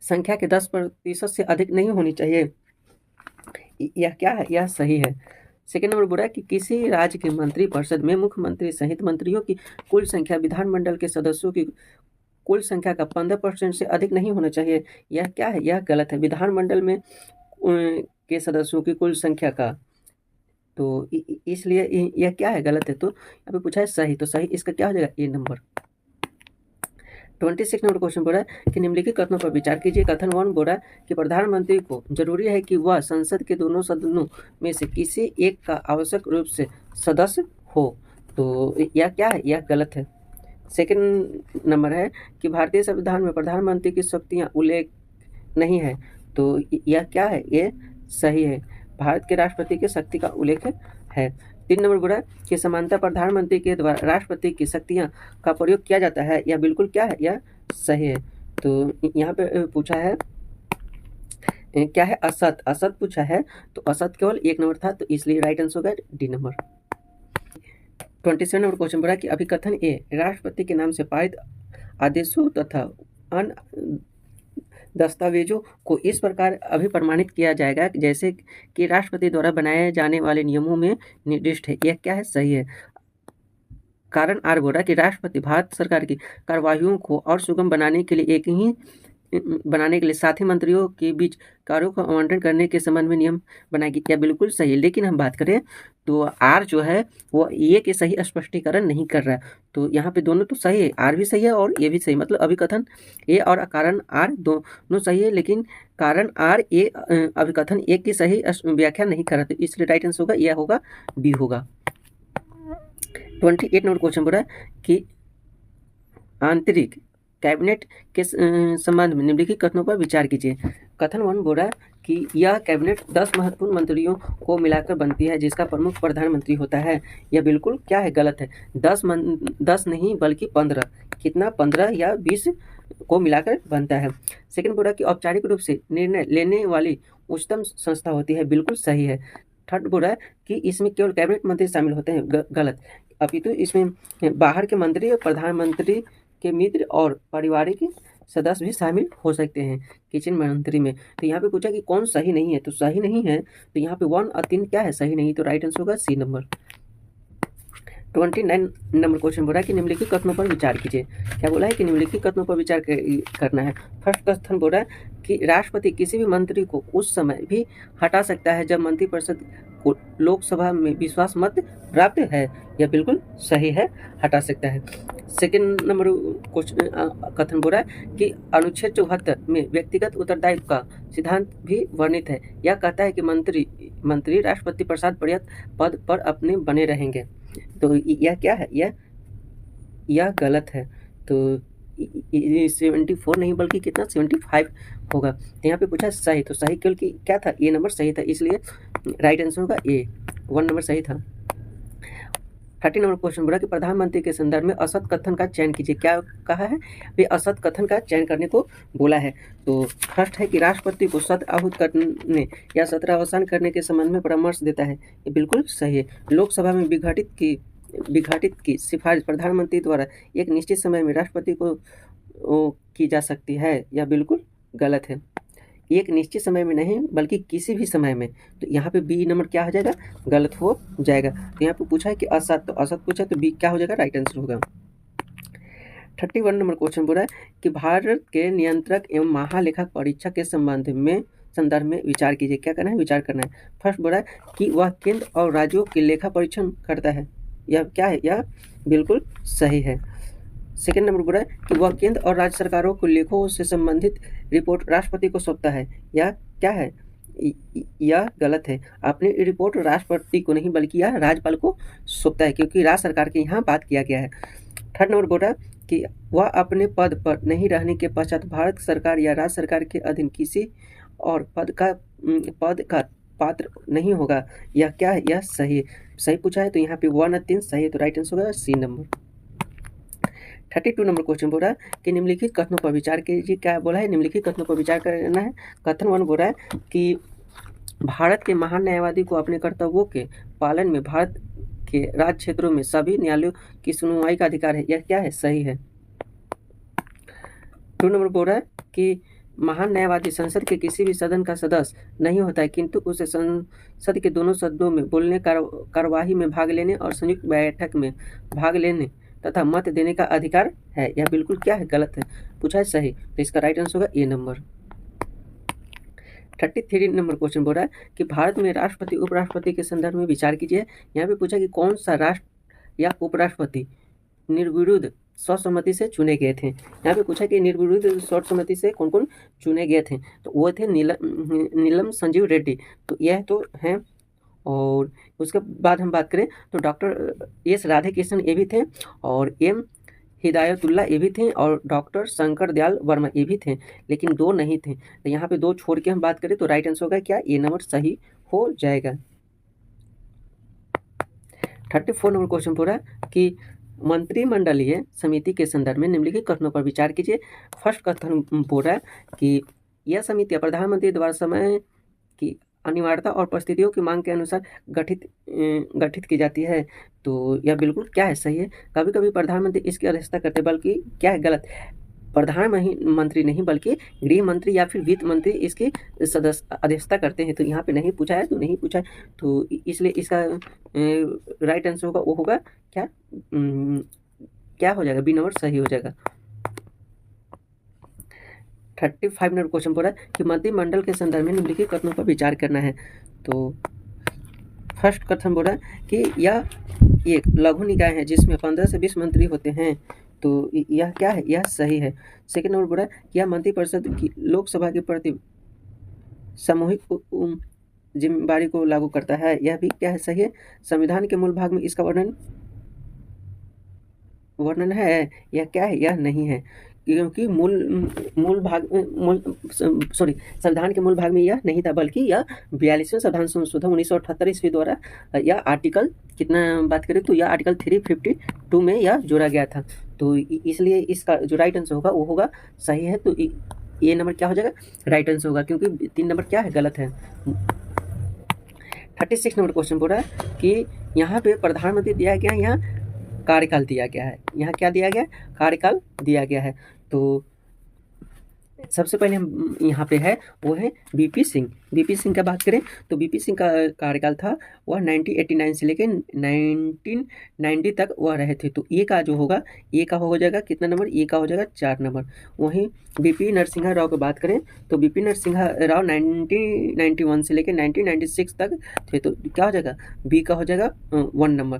संख्या के 10% से अधिक नहीं होनी चाहिए। यह क्या है, यह सही है। सेकेंड नंबर बोल रहा है कि किसी राज्य के मंत्रिपरिषद में मुख्यमंत्री सहित मंत्रियों की कुल संख्या विधानमंडल के सदस्यों की कुल संख्या का 15% से अधिक नहीं होना चाहिए। यह क्या है, यह गलत है। विधानमंडल में के सदस्यों की कुल संख्या का, तो इसलिए यह क्या है, गलत है। तो यहाँ पे पूछा है सही, तो सही इसका क्या हो जाएगा, ए नंबर। 26 नंबर क्वेश्चन बोल रहा है कि निम्नलिखित कथनों पर विचार कीजिए। कथन 1 बोल रहा है कि प्रधानमंत्री को जरूरी है कि वह संसद के दोनों सदनों में से किसी एक का आवश्यक रूप से सदस्य हो, तो यह क्या है, यह गलत है। सेकंड नंबर है कि भारतीय संविधान में प्रधानमंत्री की शक्तियाँ उल्लेख नहीं है, तो यह क्या है, ये सही है। भारत के राष्ट्रपति की शक्ति का उल्लेख है। 3 नंबर बोला कि समानता प्रधानमंत्री के द्वारा राष्ट्रपति की शक्तियाँ का प्रयोग किया जाता है, यह बिल्कुल क्या है, यह सही है। तो यहाँ पे पूछा है क्या है, असत, असत पूछा है, तो असत केवल 1 नंबर था, तो इसलिए राइट आंसर होगा डी नंबर। 27 नंबर क्वेश्चन बोला कि अभिकथन ए राष्ट्रपति के नाम से पारित आदेशों तथा अन्य दस्तावेजों को इस प्रकार अभिप्रमाणित किया जाएगा जैसे कि राष्ट्रपति द्वारा बनाए जाने वाले नियमों में निर्दिष्ट है। यह क्या है, सही है। कारण आर बोला कि राष्ट्रपति भारत सरकार की कार्यवाहियों को और सुगम बनाने के लिए साथी मंत्रियों के बीच कार्यों को आवंटन करने के संबंध में नियम बनाएगी। क्या बिल्कुल सही है। लेकिन हम बात करें तो आर जो है वो ये के सही स्पष्टीकरण नहीं कर रहा है, तो यहाँ पे दोनों तो सही है, आर भी सही है और ये भी सही, मतलब अभिकथन ए और कारण आर दोनों सही है, लेकिन कारण आर ए अभिकथन ए की सही व्याख्या नहीं कर रहा, तो इसलिए राइट आंसर होगा यह होगा बी होगा। 28 नंबर क्वेश्चन बोला कि आंतरिक कैबिनेट के संबंध में निम्नलिखित कथनों पर विचार कीजिए। कथन 1 बोल रहा है कि यह कैबिनेट 10 महत्वपूर्ण मंत्रियों को मिलाकर बनती है जिसका प्रमुख प्रधानमंत्री होता है। यह बिल्कुल क्या है, गलत है। 10 नहीं बल्कि 15, कितना 15 या 20 को मिलाकर बनता है। सेकंड बोल रहा है कि औपचारिक रूप से निर्णय लेने वाली उच्चतम संस्था होती है, बिल्कुल सही है। थर्ड बोल रहा है कि इसमें केवल कैबिनेट मंत्री शामिल होते हैं, गलत। अपितु इसमें बाहर के मंत्री और प्रधानमंत्री के मित्र और पारिवारिक सदस्य भी शामिल हो सकते हैं किचन मंत्री में। तो यहाँ पे पूछा कि कौन सही नहीं है, तो सही नहीं है, तो यहाँ पे 1 और 3 क्या है, सही नहीं, तो राइट आंसर होगा सी नंबर। 29 नंबर क्वेश्चन बोला कि निम्नलिखित कथनों पर विचार कीजिए। क्या बोला है कि निम्नलिखित कथनों पर विचार करना है। फर्स्ट कथन बोला कि राष्ट्रपति किसी भी मंत्री को उस समय भी हटा सकता है जब मंत्रिपरिषद को लोकसभा में विश्वास मत प्राप्त है। यह बिल्कुल सही है, हटा सकता है। सेकंड नंबर क्वेश्चन कथन बोला कि अनुच्छेद 74 में व्यक्तिगत उत्तरदायित्व का सिद्धांत भी वर्णित है। यह कहता है कि मंत्री राष्ट्रपति प्रसाद पर्यंत पद पर अपने बने रहेंगे, तो यह क्या है, यह गलत है। तो 74 नहीं बल्कि कितना 75 होगा। तो यहाँ पे पूछा सही, तो सही केवल कि क्या था, ए नंबर सही था, इसलिए राइट आंसर होगा ए, 1 नंबर सही था। 30 नंबर क्वेश्चन बोला कि प्रधानमंत्री के संदर्भ में असत कथन का चयन कीजिए। क्या कहा है, वे असत कथन का चयन करने को बोला है। तो फर्स्ट है कि राष्ट्रपति को सत्र आहूत करने या सत्र अवसान करने के संबंध में परामर्श देता है, ये बिल्कुल सही है। लोकसभा में विघटित की सिफारिश प्रधानमंत्री द्वारा एक निश्चित समय में राष्ट्रपति को की जा सकती है, यह बिल्कुल गलत है। एक निश्चित समय में नहीं बल्कि किसी भी समय में, तो यहाँ पे बी नंबर क्या हो जाएगा, गलत हो जाएगा। तो यहाँ पे पूछा है कि असत, तो असत पूछा तो बी क्या हो जाएगा, राइट आंसर होगा। 31 नंबर क्वेश्चन बोला है कि भारत के नियंत्रक एवं महालेखक परीक्षक के संदर्भ में विचार कीजिए। क्या करना है, विचार करना है। फर्स्ट बोला है कि वह केंद्र और राज्यों के लेखा परीक्षण करता है, यह क्या है, यह बिल्कुल सही है। सेकेंड नंबर बोला है कि वह केंद्र और राज्य सरकारों को लेखों से संबंधित रिपोर्ट राष्ट्रपति को सौंपता है, यह क्या है, यह गलत है। अपनी रिपोर्ट राष्ट्रपति को नहीं बल्कि यह राज्यपाल को सौंपता है, क्योंकि राज्य सरकार के यहाँ बात किया गया है। थर्ड नंबर बोला कि वह अपने पद पर नहीं रहने के पश्चात भारत सरकार या राज्य सरकार के अधीन किसी और पद का पात्र नहीं होगा, यह क्या है? यह सही सही पूछा है। तो यहाँ पे 1 और 3 सही है, तो राइट आंसर होगा सी नंबर। 32 नंबर क्वेश्चन बोल रहा है कि निम्नलिखित कथनों पर विचार कीजिए। क्या बोला है? निम्नलिखित कथनों पर विचार करना है। कथन 1 बोल रहा है कि भारत के महान न्यायवादी को अपने कर्तव्यों के पालन में भारत के राज्य क्षेत्रों में सभी न्यायालयों की सुनवाई का अधिकार है। यह क्या है? सही है। 2 नंबर बोल रहा है कि महान न्यायवादी संसद के किसी भी सदन का सदस्य नहीं होता है, किंतु उसे संसद के दोनों सदनों में बोलने, कार्यवाही में भाग लेने और संयुक्त बैठक में भाग लेने तथा मत देने का अधिकार है। यह बिल्कुल क्या है? गलत है। पूछा है सही, तो इसका राइट आंसर होगा ए नंबर। 33 नंबर क्वेश्चन बोल रहा है कि भारत में राष्ट्रपति उपराष्ट्रपति के संदर्भ में विचार कीजिए। यहाँ पे पूछा कि कौन सा राष्ट्र या उपराष्ट्रपति निर्विरोध सर्वसम्मति से चुने गए थे। यहाँ पे पूछा कि निर्विरोध सर्वसम्मति से कौन कौन चुने गए थे, तो वो थे नीलम संजीव रेड्डी, तो यह तो हैं। और उसके बाद हम बात करें तो डॉक्टर एस राधाकृष्णन ये भी थे, और एम हिदायतुल्ला ये भी थे, और डॉक्टर शंकर दयाल वर्मा ये भी थे, लेकिन 2 नहीं थे। तो यहाँ पे 2 छोड़ के हम बात करें तो राइट आंसर होगा क्या? ए नंबर सही हो जाएगा। 34 नंबर क्वेश्चन पूरा कि मंत्रिमंडलीय समिति के संदर्भ में निम्नलिखित कथनों पर विचार कीजिए। फर्स्ट कथन बोल रहा है कि यह समिति प्रधानमंत्री द्वारा समय की अनिवार्यता और परिस्थितियों की मांग के अनुसार गठित की जाती है। तो यह बिल्कुल क्या है? सही है। कभी कभी प्रधानमंत्री इसकी अध्यक्षता करते, बल्कि क्या है? गलत। प्रधानमंत्री नहीं बल्कि गृह मंत्री या फिर वित्त मंत्री इसकी अध्यक्षता करते हैं। तो यहाँ पे नहीं पूछा है, तो नहीं पूछा है, तो इसलिए इसका राइट आंसर होगा वो होगा क्या? क्या हो जाएगा? बी नंबर सही हो जाएगा। 35 नंबर क्वेश्चन बोला कि मंत्रिमंडल के संदर्भ में निम्नलिखित कथनों पर विचार करना है। तो फर्स्ट कथन बोला कि यह एक लघु निकाय है जिसमें 15 से 20 मंत्री होते हैं। तो यह क्या है? यह सही है। सेकेंड नंबर बोला कि यह मंत्रिपरिषद की लोकसभा के प्रति सामूहिक जिम्मेदारी को लागू करता है। यह भी क्या है? सही है। संविधान के मूल भाग में इसका वर्णन है। यह क्या है? यह नहीं है, क्योंकि संविधान के मूल भाग में यह नहीं था, बल्कि यह 42वें संविधान संशोधन 1978 ईस्वी द्वारा यह आर्टिकल कितना बात करें तो यह आर्टिकल 352 में यह जोड़ा गया था। तो इसलिए इसका जो राइट आंसर होगा वो होगा सही है। तो ये नंबर क्या हो जाएगा? राइट आंसर होगा, क्योंकि 3 नंबर क्या है? गलत है। 36 नंबर क्वेश्चन बोल रहा है कि यहाँ पे प्रधानमंत्री दिया गया, यहाँ कार्यकाल दिया गया है। यहाँ क्या दिया गया? कार्यकाल दिया गया है। तो सबसे पहले हम यहाँ पे है वो है बीपी सिंह। बीपी सिंह का बात करें तो बीपी सिंह का कार्यकाल था वह 1989 से लेकर 1990 तक वह रहे थे। तो ए का जो होगा, ए का हो जाएगा कितना नंबर? ए का हो जाएगा 4 नंबर। वहीं बीपी नरसिम्हा राव की बात करें तो बीपी नरसिम्हा राव 1991 से लेकर 1996 तक थे। तो क्या हो जाएगा? बी का हो जाएगा 1 नंबर।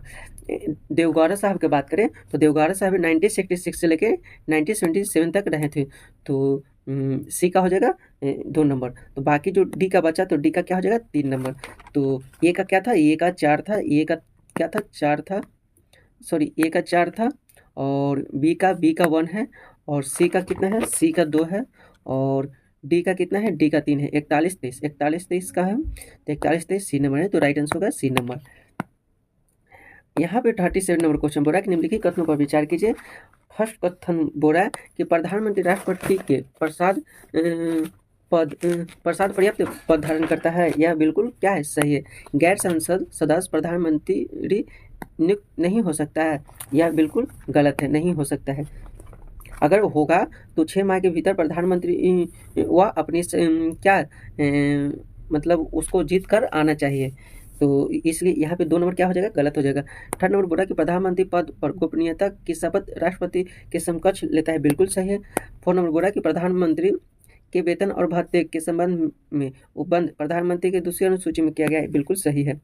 देवगौड़ा साहब की बात करें तो देवगौड़ा साहब 1966 से लेकर 1977 तक रहे थे। तो सी का हो जाएगा 2 नंबर। तो बाकी जो डी का बचा तो डी का क्या हो जाएगा? 3 नंबर। तो ए का क्या था? ए का 4 था। ए का क्या था? 4 था। सॉरी, ए का 4 था, और बी का 1 है, और सी का कितना है? सी का 2 है, और डी का कितना है? डी का 3 है। 41-23 का है, तो 41-23 सी नंबर है। तो राइट आंसर होगा सी नंबर। यहाँ पे 37 नंबर क्वेश्चन बोल रहा है कि निम्नलिखित कथनों पर विचार कीजिए। फर्स्ट कथन बोल रहा है कि प्रधानमंत्री राष्ट्रपति के प्रसाद पर्याप्त पद धारण करता है। यह बिल्कुल क्या है? सही है। गैर संसद सदस्य प्रधानमंत्री नियुक्त नहीं हो सकता है। यह बिल्कुल गलत है, नहीं हो सकता है। अगर होगा तो 6 माह के भीतर प्रधानमंत्री वह अपनी क्या मतलब उसको जीत कर आना चाहिए। तो इसलिए यहाँ पे 2 नंबर क्या हो जाएगा? गलत हो जाएगा। 3rd नंबर बोला कि प्रधानमंत्री पद पर गोपनीयता की शपथ राष्ट्रपति के समकक्ष लेता है। बिल्कुल सही है। 4 नंबर बोला कि प्रधानमंत्री के वेतन और भत्ते के संबंध में उपबंध प्रधानमंत्री के दूसरी अनुसूची में किया गया है। बिल्कुल सही है।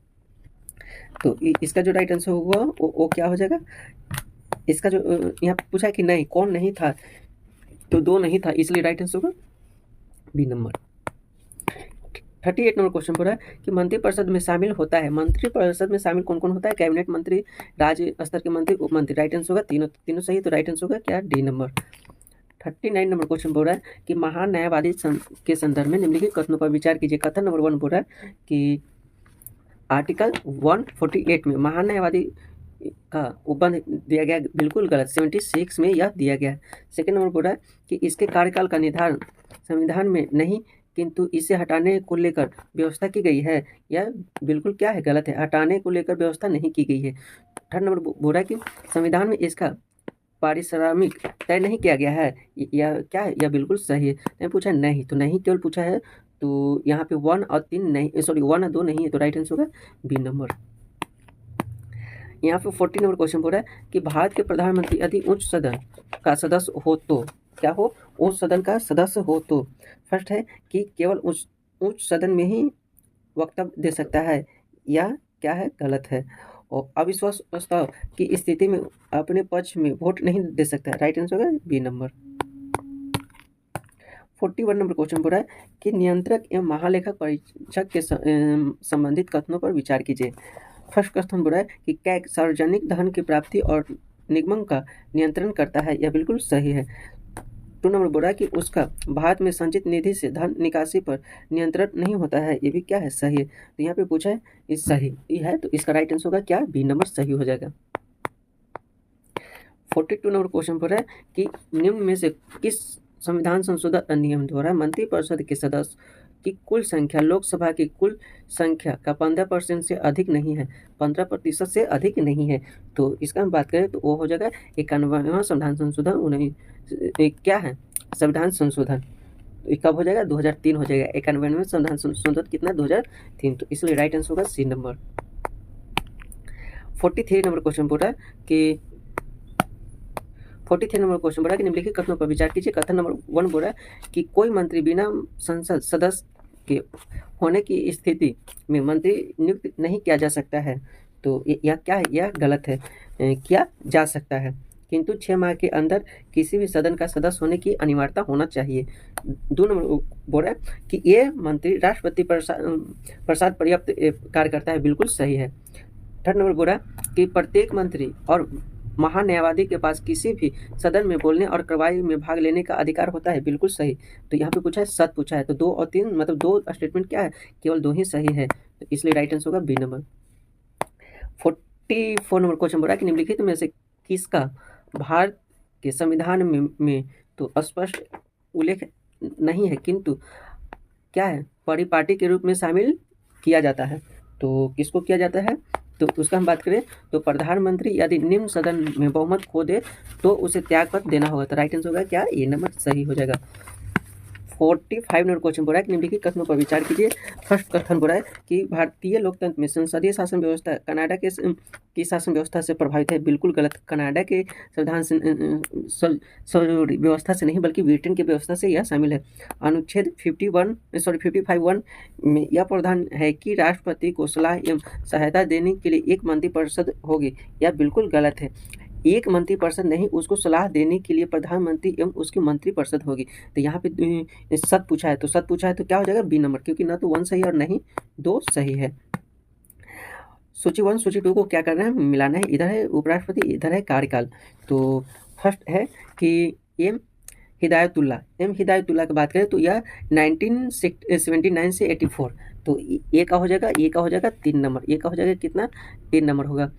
तो इसका जो राइट आंसर होगा वो क्या हो जाएगा? इसका जो यहाँ पूछा है कि नहीं, कौन नहीं था, तो 2 नहीं था, इसलिए राइट आंसर होगा बी नंबर। 38 नंबर क्वेश्चन पूरा है कि मंत्रिपरिषद में शामिल होता है। मंत्रिपरिषद में शामिल कौन कौन होता है? कैबिनेट मंत्री, राज्य स्तर के मंत्री, उप मंत्री। राइट आंसर होगा तीनों सही। तो राइट आंसर होगा क्या? D number. 39 नंबर क्वेश्चन बोल रहा है कि महान न्यायवादी के संदर्भ में निम्नलिखित कथनों पर विचार कीजिए। कथन नंबर 1 बोल रहा है कि आर्टिकल 148 में महान न्यायवादी का उपबंध दिया गया, बिल्कुल गलत। 76 में यह दिया गया है। सेकेंड नंबर बोल रहा है कि इसके कार्यकाल का निर्धारण संविधान में नहीं किंतु इसे हटाने को लेकर व्यवस्था की गई है। यह बिल्कुल क्या है, गलत है। हटाने को लेकर व्यवस्था नहीं की गई है। थर्ड नंबर बोल रहा है कि संविधान में इसका पारिश्रमिक तय नहीं किया गया है। यह क्या है, यह बिल्कुल सही है। मैंने पूछा नहीं, तो नहीं केवल पूछा है, तो यहाँ पे 1 और 3 नहीं, सॉरी 1 और 2 नहीं है, तो राइट आंसर होगा बी नंबर। यहाँ पे 40 नंबर क्वेश्चन बोल रहा है कि भारत के प्रधानमंत्री यदि उच्च सदन का सदस्य हो तो क्या हो, उच्च सदन का सदस्य हो तो फर्स्ट है कि केवल उच्च सदन में ही वक्तव्य दे सकता है, या क्या है, गलत है। और अविश्वास प्रस्ताव की स्थिति में अपने पक्ष में वोट नहीं दे सकता है, राइट आंसर होगा बी नंबर। 41 नंबर क्वेश्चन बोल रहा है कि नियंत्रक एवं महालेखक परीक्षक के संबंधित कथनों पर विचार कीजिए। फर्स्ट क्वेश्चन बोल रहा है कि कैग सार्वजनिक धन की प्राप्ति और निगमन का नियंत्रण करता है, यह बिल्कुल सही है। 2 नंबर बोल रहा है कि उसका भारत में संचित निधि से धन निकासी पर नियंत्रण नहीं होता है, ये भी क्या है, सही है। तो यहाँ पे पूछा है इस सही है, तो इसका राइट आंसर होगा क्या, बी नंबर सही हो जाएगा। 42 नंबर क्वेश्चन बोल रहा है कि निम्न में से किस संविधान संशोधन अधिनियम द्वारा मंत्रिपरिषद के सदस्य की कुल संख्या लोकसभा की कुल संख्या का 15% से अधिक नहीं है, 15% से अधिक नहीं है। तो इसका हम बात करें तो वो हो जाएगा 91वां संविधान संशोधन। क्या है, संविधान संशोधन कब हो जाएगा, 2003 हो जाएगा। 91वें संविधान संशोधन कितना, 2003। तो इसलिए राइट आंसर होगा सी नंबर। 43 नंबर क्वेश्चन बोल रहा है कि 43 नंबर क्वेश्चन बोला कि निम्नलिखित कथनों पर विचार कीजिए। कथन नंबर 1 बोल रहा है कि कोई मंत्री बिना संसद सदस्य के होने की स्थिति में मंत्री नियुक्त नहीं किया जा सकता है, तो यह क्या है, यह गलत है। किया जा सकता है किंतु 6 माह के अंदर किसी भी सदन का सदस्य होने की अनिवार्यता होना चाहिए। 2 नंबर बोल रहा है कि ये मंत्री राष्ट्रपति प्रसाद पर्याप्त कार्य करता है, बिल्कुल सही है। थर्ड नंबर बोल रहा है कि प्रत्येक मंत्री और महान न्यायवादी के पास किसी भी सदन में बोलने और कार्रवाई में भाग लेने का अधिकार होता है, बिल्कुल सही। तो यहाँ पे पूछा है, सत पूछा है, तो 2 और 3 मतलब 2 स्टेटमेंट क्या है, केवल 2 ही सही है, तो इसलिए राइट आंसर होगा बी नंबर। 44 नंबर क्वेश्चन बोल रहा है कि निम्नलिखित में से किसका भारत के संविधान में तो स्पष्ट उल्लेख नहीं है किंतु क्या है, परिपाटी के रूप में शामिल किया जाता है। तो किसको किया जाता है, तो उसका हम बात करें तो प्रधानमंत्री यदि निम्न सदन में बहुमत खो दे तो उसे त्यागपत्र देना होगा, तो राइट आंसर होगा क्या, ये नंबर सही हो जाएगा। 45 नंबर क्वेश्चन बोल रहा है कि निम्नलिखित कथनों पर विचार कीजिए। फर्स्ट कथन बोल रहा है कि भारतीय लोकतंत्र में संसदीय शासन व्यवस्था कनाडा के की शासन व्यवस्था से प्रभावित है, बिल्कुल गलत। कनाडा के संविधान व्यवस्था से नहीं बल्कि ब्रिटेन की व्यवस्था से यह शामिल है। अनुच्छेद 55(1) में यह प्रावधान है कि राष्ट्रपति को सलाह एवं सहायता देने के लिए एक मंत्रिपरिषद होगी, यह बिल्कुल गलत है। एक मंत्रिपरिषद नहीं, उसको सलाह देने के लिए प्रधानमंत्री एवं उसकी मंत्रिपरिषद होगी। तो यहाँ पे सत पूछा है, तो क्या हो जाएगा, बी नंबर, क्योंकि ना तो 1 सही और नहीं 2 सही है। सूची 1 सूची 2 को क्या करना है, मिलाना है। इधर है उपराष्ट्रपति, इधर है कार्यकाल। तो फर्स्ट है कि एम हिदायतुल्ला की बात करें तो यह 1979 से 84, तो ये का हो जाएगा, ये का हो जाएगा 3 नंबर, ये का हो जाएगा कितना, 3 नंबर होगा।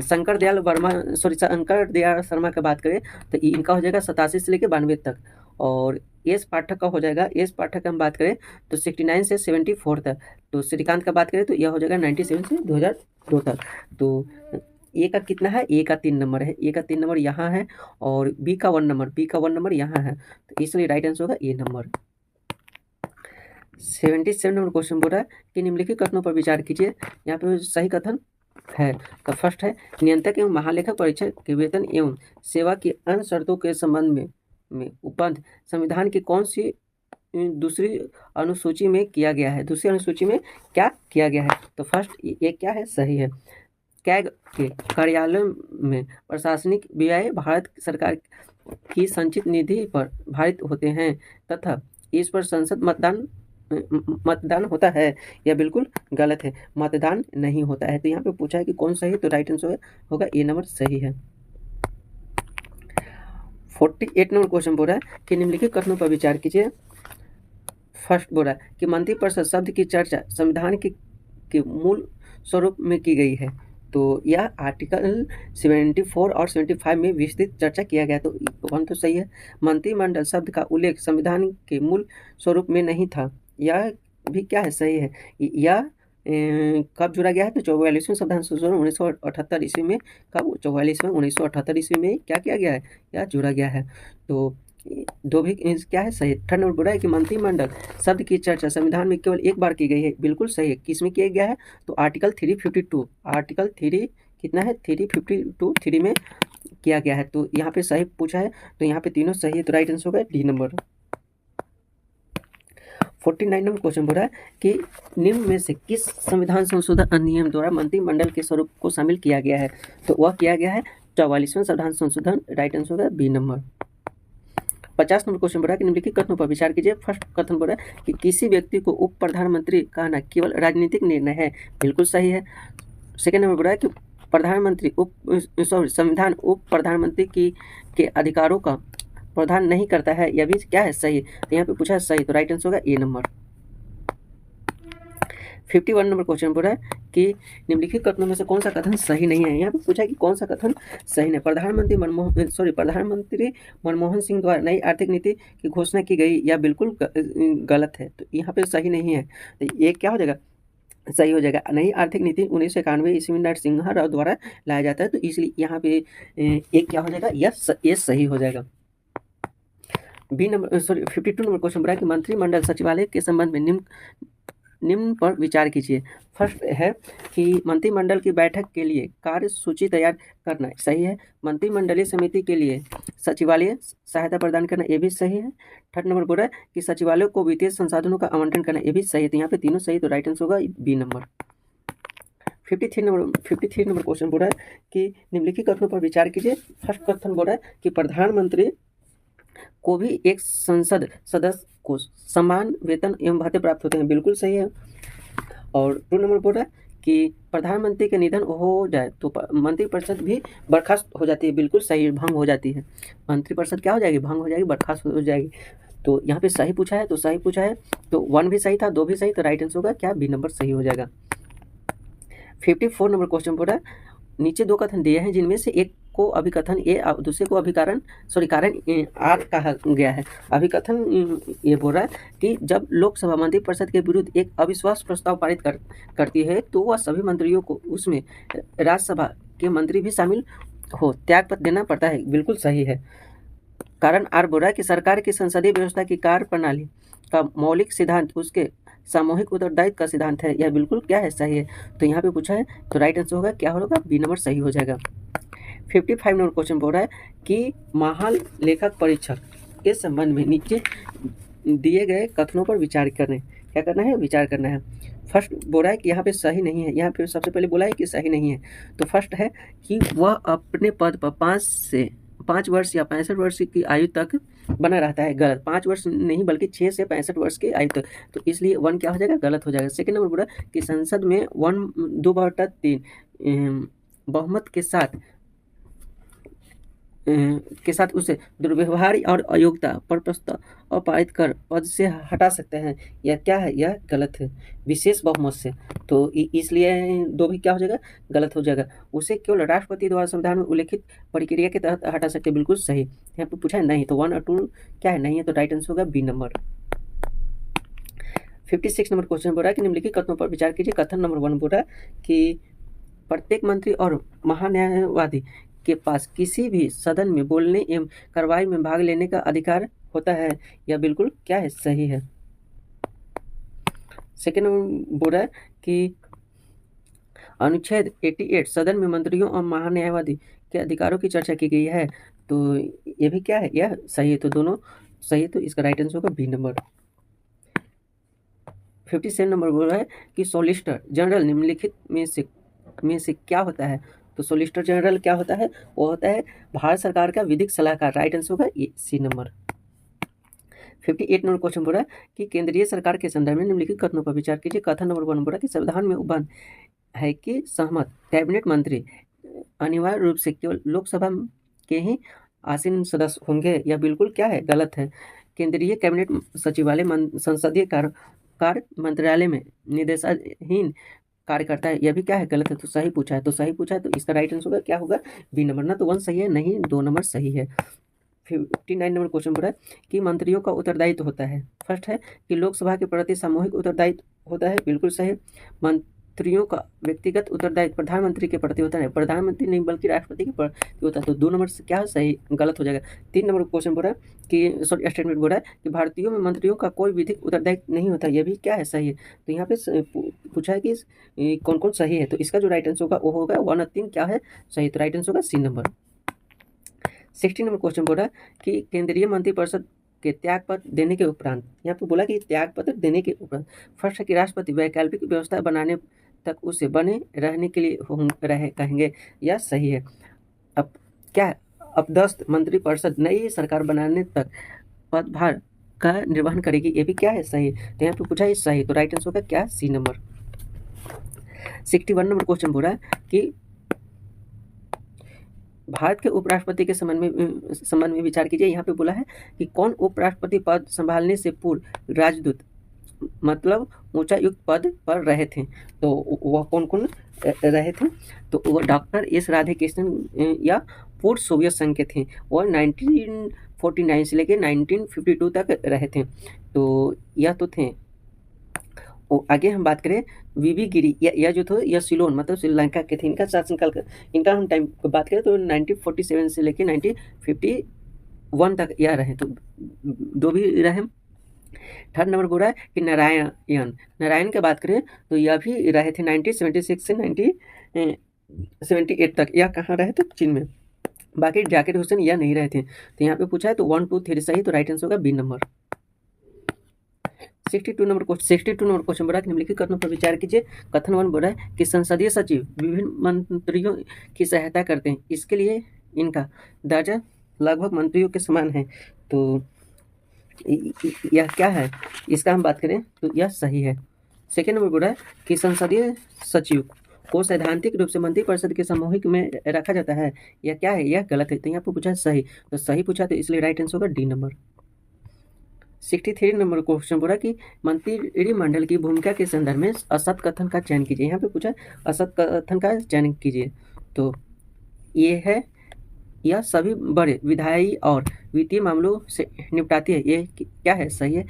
शंकर दयाल शर्मा की बात करें तो इनका हो जाएगा 87 से लेकर 92 तक। और एस पाठक का हो जाएगा, एस पाठक हम बात करें तो 69 से 74 तक। तो श्रीकांत का बात करें तो यह हो जाएगा 97 से 2002 तक। तो ए का कितना है, ए का 3 नंबर है, ए का 3 नंबर यहाँ है, और बी का 1 नंबर यहाँ है, तो इसलिए राइट आंसर होगा ए नंबर। 77 नंबर क्वेश्चन बोल रहा है कि निम्नलिखित कथनों पर विचार कीजिए। यहाँ पे सही कथन है, तो फर्स्ट है नियंत्रक एवं महालेखक परीक्षक के वेतन एवं सेवा की अन्य शर्तों के संबंध में उपबंध संविधान की कौन सी दूसरी अनुसूची में किया गया है, दूसरी अनुसूची में क्या किया गया है। तो फर्स्ट ये क्या है, सही है। कैग के कार्यालय में प्रशासनिक व्यय भारत सरकार की संचित निधि पर भारित होते हैं तथा इस पर संसद मतदान होता है, यह बिल्कुल गलत है, मतदान नहीं होता है। तो यहाँ पे पूछा है कि कौन सही है, तो राइट आंसर होगा ए नंबर सही है। 48 नंबर क्वेश्चन बोल रहा है कि निम्नलिखित कथनों पर विचार कीजिए। फर्स्ट बोल रहा है कि मंत्रिपरिषद शब्द की चर्चा संविधान के मूल स्वरूप में की गई है। तो यह आर्टिकल 74 और 75 में विस्तृत चर्चा किया गया। तो वन तो सही है। मंत्रिमंडल शब्द का उल्लेख संविधान के मूल स्वरूप में नहीं था। यह भी क्या है, सही है। यह कब जोड़ा गया है, तो 44वें संविधान संशोधन 1978 ईस्वी में। कब, 44वें 1978 ईस्वी में क्या किया गया है, यह जोड़ा गया है। तो दो भी क्या है, सही। थर्ड नंबर बोला है कि मंत्रिमंडल शब्द की चर्चा संविधान में केवल एक बार की गई है। बिल्कुल सही है। किसमें किया गया है, तो आर्टिकल 352, आर्टिकल 3 कितना है, 352 में किया गया है। तो यहाँ पे सही पूछा है, तो यहाँ पे तीनों सही है। तो राइट आंसर होगा डी नंबर। 49 नंबर क्वेश्चन बोल रहा है कि निम्न में से किस संविधान संशोधन अधिनियम द्वारा मंत्रिमंडल के स्वरूप को शामिल किया गया है, तो वह किया गया है 44वें संविधान संशोधन। राइट आंसर होगा बी नंबर। 50 नंबर क्वेश्चन बोल रहा है कि निम्नलिखित कथनों पर विचार कीजिए। फर्स्ट कथन बोल रहा है कि किसी व्यक्ति को उप प्रधानमंत्री कहना केवल राजनीतिक निर्णय है। बिल्कुल सही है। सेकेंड नंबर बोल रहा है कि प्रधानमंत्री संविधान उप प्रधानमंत्री के अधिकारों का प्रावधान नहीं करता है। यह भी क्या है, सही। तो यहाँ पे पूछा है सही, तो राइट आंसर होगा ए नंबर। 51 नंबर क्वेश्चन बोल रहा है कि निम्नलिखित कथनों में से कौन सा कथन सही नहीं है। यहाँ पे पूछा है कि कौन सा कथन सही नहीं। प्रधानमंत्री मनमोहन सिंह द्वारा नई आर्थिक नीति की घोषणा की गई, यह बिल्कुल गलत है। तो यहाँ पे सही नहीं है। तो ये क्या हो जाएगा, सही हो जाएगा। नई आर्थिक नीति 1991 ईस्वी में नरसिम्हा राव द्वारा लाया जाता है। तो इसलिए यहाँ पे एक क्या हो जाएगा, ये सही हो जाएगा। बी नंबर 52 नंबर क्वेश्चन बोल रहा है कि मंत्रिमंडल सचिवालय के संबंध में निम्न पर विचार कीजिए। फर्स्ट है कि मंत्रिमंडल की बैठक के लिए कार्य सूची तैयार करना, सही है। मंत्रिमंडलीय समिति के लिए सचिवालय सहायता प्रदान करना, ये भी सही है। थर्ड नंबर बोल रहा है कि सचिवालय को वित्तीय संसाधनों का आवंटन करना, ये भी सही है। तो यहाँ पे तीनों सही, तो राइट आंसर होगा बी नंबर। 53 नंबर क्वेश्चन बोल रहा है कि निम्नलिखित कथनों पर विचार कीजिए। फर्स्ट कथन बोल रहा है कि प्रधानमंत्री को भी एक संसद सदस्य को समान वेतन एवं भत्ते प्राप्त होते हैं। बिल्कुल सही है। और 2 नंबर बोल रहा है कि प्रधानमंत्री के निधन हो जाए तो मंत्रिपरिषद भी बर्खास्त हो जाती है। बिल्कुल सही, भंग हो जाती है। मंत्रिपरिषद क्या हो जाएगी, भंग हो जाएगी, बर्खास्त हो जाएगी। तो यहाँ पे सही पूछा है, तो सही पूछा है। तो 1 भी सही था, 2 भी सही, तो राइट आंसर होगा क्या, बी नंबर सही हो जाएगा। 54 नंबर क्वेश्चन बोल रहा है नीचे 2 कथन दिए हैं जिनमें से एक को अभिकथन ए और दूसरे को कारण आर कहा गया है। अभिकथन ये बोल रहा है कि जब लोकसभा मंत्रिपरिषद के विरुद्ध एक अविश्वास प्रस्ताव पारित करती है तो वह सभी मंत्रियों को उसमें राज्यसभा के मंत्री भी शामिल हो त्यागपत्र देना पड़ता है। बिल्कुल सही है। कारण आर बोल रहा है कि सरकार की संसदीय व्यवस्था की कार्य प्रणाली का मौलिक सिद्धांत उसके सामूहिक उत्तरदायित्व का सिद्धांत है। यह बिल्कुल क्या है, सही है। तो यहाँ पे पूछा है, तो राइट आंसर होगा क्या होगा, बी नंबर सही हो जाएगा। 55 नंबर क्वेश्चन बोल रहा है कि महालेखक परीक्षक के संबंध में नीचे दिए गए कथनों पर विचार करने, क्या करना है, विचार करना है। फर्स्ट बोल रहा है कि यहाँ पे सही नहीं है। यहाँ पे सबसे पहले बोला है कि सही नहीं है। तो फर्स्ट है कि वह अपने पद पर 5 वर्ष या 65 वर्ष की आयु तक बना रहता है। गलत। 5 वर्ष नहीं बल्कि 6 से 65 वर्ष की आयु तक। तो इसलिए 1 क्या हो जाएगा, गलत हो जाएगा। सेकेंड नंबर बोला कि संसद में 2/3 बहुमत के साथ उसे दुर्व्यवहार और अयोग्यता पर प्रस्ताव पारित कर पद से हटा सकते हैं। यह क्या है, यह गलत है, विशेष बहुमत से। तो इसलिए 2 भी क्या हो जाएगा, गलत हो जाएगा। उसे केवल राष्ट्रपति द्वारा संविधान में उल्लेखित प्रक्रिया के तहत हटा सकते। बिल्कुल सही। यहाँ पे पूछा है नहीं, तो 1 और 2 क्या है, नहीं है। तो राइट आंसर होगा बी नंबर। 56 नंबर क्वेश्चन बोल रहा है कि निम्नलिखित कथनों पर विचार कीजिए। कथन नंबर 1 बोल रहा है कि प्रत्येक मंत्री और महान्यायवादी के पास किसी भी सदन में बोलने एवं कार्रवाई में भाग लेने का अधिकार होता है। यह बिल्कुल क्या है, सही है। सेकेंड बोल रहा है कि अनुच्छेद 88 सदन में मंत्रियों और महान्यायवादी के अधिकारों की चर्चा की गई है। तो ये भी क्या है, यह सही है। तो दोनों सही है। तो इसका राइट आंसर होगा बी नंबर। 57 नंबर बोल रहा है कि सॉलिसिटर जनरल निम्नलिखित में से क्या होता है। तो सॉलिसिटर जनरल क्या होता है, वो होता है भारत सरकार का विधिक सलाहकार। राइट आंसर होगा ए सी नंबर। 58 नंबर क्वेश्चन बोल रहा है कि केंद्रीय सरकार के संदर्भ में निम्नलिखित कथनों पर विचार कीजिए। कथन नंबर 1 बोल रहा है कि संविधान में उपबंध है कि सहमत कैबिनेट मंत्री अनिवार्य रूप से केवल लोकसभा के ही आसीन सदस्य होंगे, यह बिल्कुल क्या है, गलत है। केंद्रीय कैबिनेट सचिवालय संसदीय कार्य मंत्रालय में निदेशाधीन कार्य करता है, यह भी क्या है, गलत है। तो सही पूछा है, तो इसका राइट आंसर होगा क्या होगा, बी नंबर। ना तो 1 सही है, नहीं 2 नंबर सही है। 59 नंबर क्वेश्चन बोला है कि मंत्रियों का उत्तरदायित्व होता है। फर्स्ट है कि लोकसभा के प्रति सामूहिक उत्तरदायित्व होता है, बिल्कुल सही। मंत्रियों का व्यक्तिगत उत्तरदायित्व प्रधानमंत्री के प्रति होता है, प्रधानमंत्री नहीं बल्कि राष्ट्रपति के प्रति होता है। तो 2 नंबर से क्या सही, गलत हो जाएगा। 3 नंबर क्वेश्चन बोला है कि स्टेटमेंट बोला है कि भारतीयों में मंत्रियों का कोई विधिक उत्तरदायित्व नहीं होता, यह भी क्या है, सही है। तो यहाँ पे पूछा है कि कौन कौन सही है, तो इसका जो राइट आंसर होगा वो होगा 1 और 3 क्या है, सही। तो राइट आंसर होगा सी नंबर। 60 नंबर क्वेश्चन बोला कि केंद्रीय मंत्रिपरिषद के त्यागपत्र देने के उपरांत, यहाँ पे बोला कि त्यागपत्र देने के उपरांत, फर्स्ट है कि राष्ट्रपति वैकल्पिक व्यवस्था बनाने तक उसे बने रहने के लिए कहेंगे, यह सही है। अब क्या है, अपदस्थ मंत्रिपरिषद नई सरकार बनाने तक पदभार का निर्वहन करेगी, ये भी क्या है, सही है। तो यहाँ पे पूछा है सही, तो राइट आंसर होगा क्या, सी नंबर। 61 नंबर क्वेश्चन बोला कि भारत के उपराष्ट्रपति के संबंध में विचार कीजिए। यहाँ पे बोला है कि कौन उपराष्ट्रपति पद संभालने से पूर्व राजदूत मतलब ऊंचायुक्त पद पर रहे थे, तो वह कौन कौन रहे थे, तो वह डॉक्टर एस राधाकृष्णन या पूर्व सोवियत संघ के थे। वह 1949 से लेकर 1952 तक रहे थे, तो यह तो थे। आगे हम बात करें वीवी गिरी, यह जो थे यह सिलोन मतलब श्रीलंका के थे। इनका शासनकाल इनका हम टाइम को बात करें तो 1947 से लेकर 1951 तक यह रहे, तो 2 भी रहे। 3rd नंबर बोला है कि नारायण की बात करें तो यह भी रहे थे 1976 से 1978 तक। यह कहाँ रहे थे, चीन में। बाकी जाकिर हुसैन यह नहीं रहे थे। तो यहाँ पे पूछा है तो 1 2 3 सही, तो राइट आंसर होगा बी नंबर। 62 नंबर क्वेश्चन बोला कि निम्नलिखित कथनों पर विचार कीजिए। कथन 1 बोला है कि संसदीय सचिव विभिन्न मंत्रियों की सहायता करते हैं, इसके लिए इनका दर्जा लगभग मंत्रियों के समान है, तो यह क्या है, इसका हम बात करें तो यह सही है। सेकेंड नंबर बोला है कि संसदीय सचिव को सैद्धांतिक रूप से मंत्रिपरिषद के सामूहिक में रखा जाता है, यह क्या है, यह गलत है। तो यहाँ पर पूछा सही, तो सही पूछा तो इसलिए राइट आंसर होगा डी नंबर। 63 नंबर क्वेश्चन बोला कि मंत्रिमंडल की भूमिका के संदर्भ में असत कथन का चयन कीजिए। यहाँ पे पूछा असत कथन का चयन कीजिए, तो ये है यह सभी बड़े विधायी और वित्तीय मामलों से निपटाती है, ये क्या है, सही है।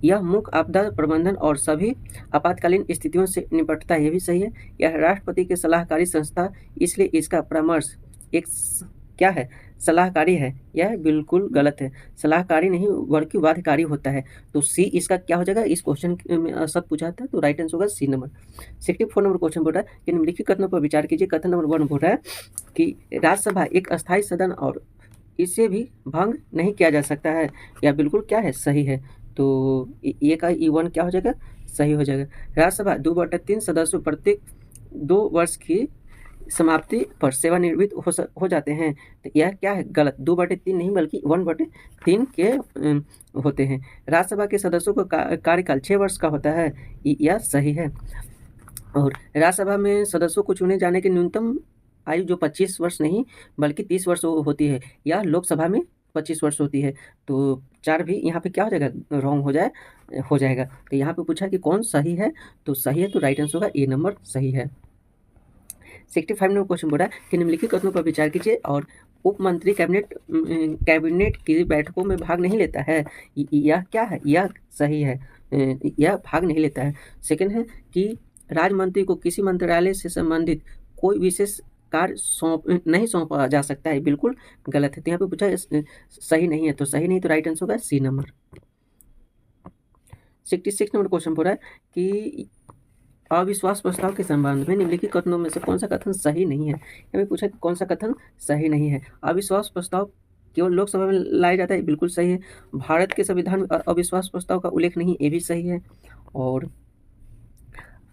यह मुख्य आपदा प्रबंधन और सभी आपातकालीन स्थितियों से निपटता है, ये भी सही है। यह राष्ट्रपति की सलाहकारी संस्था, इसलिए इसका परामर्श एक क्या है, सलाहकारी है, यह बिल्कुल गलत है। सलाहकारी नहीं बल्कि बाध्यकारी होता है, तो सी इसका क्या हो जाएगा। इस क्वेश्चन में सत पूछा था, तो राइट आंसर होगा सी नंबर। 64 नंबर क्वेश्चन बोल रहा है कि निम्नलिखित कथनों पर विचार कीजिए। कथन नंबर 1 बोल रहा है कि राज्यसभा एक अस्थायी सदन और इसे भी भंग नहीं किया जा सकता है, यह बिल्कुल क्या है, सही है। तो ये का E1 क्या हो जाएगा, सही हो जाएगा। राज्यसभा 2/3 सदस्यों प्रत्येक 2 वर्ष की समाप्ति पर सेवानिवृत्त हो जाते हैं, तो यह क्या है, गलत। 2/3 नहीं बल्कि 1/3 के होते हैं। राज्यसभा के सदस्यों का कार्यकाल 6 वर्ष का होता है, यह सही है। और राज्यसभा में सदस्यों को चुने जाने की न्यूनतम आयु जो 25 वर्ष नहीं बल्कि 30 वर्ष होती है, या लोकसभा में 25 वर्ष होती है, तो 4 भी यहाँ पे क्या हो जाएगा, रॉन्ग हो जाएगा। तो यहाँ पे पूछा कि कौन सही है, तो सही है, तो राइट आंसर होगा ए नंबर सही है। 65 नंबर क्वेश्चन बोला कि निम्नलिखित कथनों पर विचार कीजिए। और उप मंत्री कैबिनेट की बैठकों में भाग नहीं लेता है, यह क्या है, यह सही है, यह भाग नहीं लेता है। सेकंड है कि राज्य मंत्री को किसी मंत्रालय से संबंधित कोई विशेष कार्य नहीं सौंपा जा सकता है, बिल्कुल गलत है। तो यहाँ पे पूछा सही नहीं है, तो सही नहीं, तो राइट आंसर होगा सी नंबर। 66 नंबर क्वेश्चन बोला है कि अविश्वास प्रस्ताव के संबंध में निम्नलिखित कथनों में से कौन सा कथन सही नहीं है। हमें पूछा कि कौन सा कथन सही नहीं है। अविश्वास प्रस्ताव केवल लोकसभा में लाया जाता है, बिल्कुल सही है। भारत के संविधान में अविश्वास प्रस्ताव का उल्लेख नहीं, ये भी सही है। और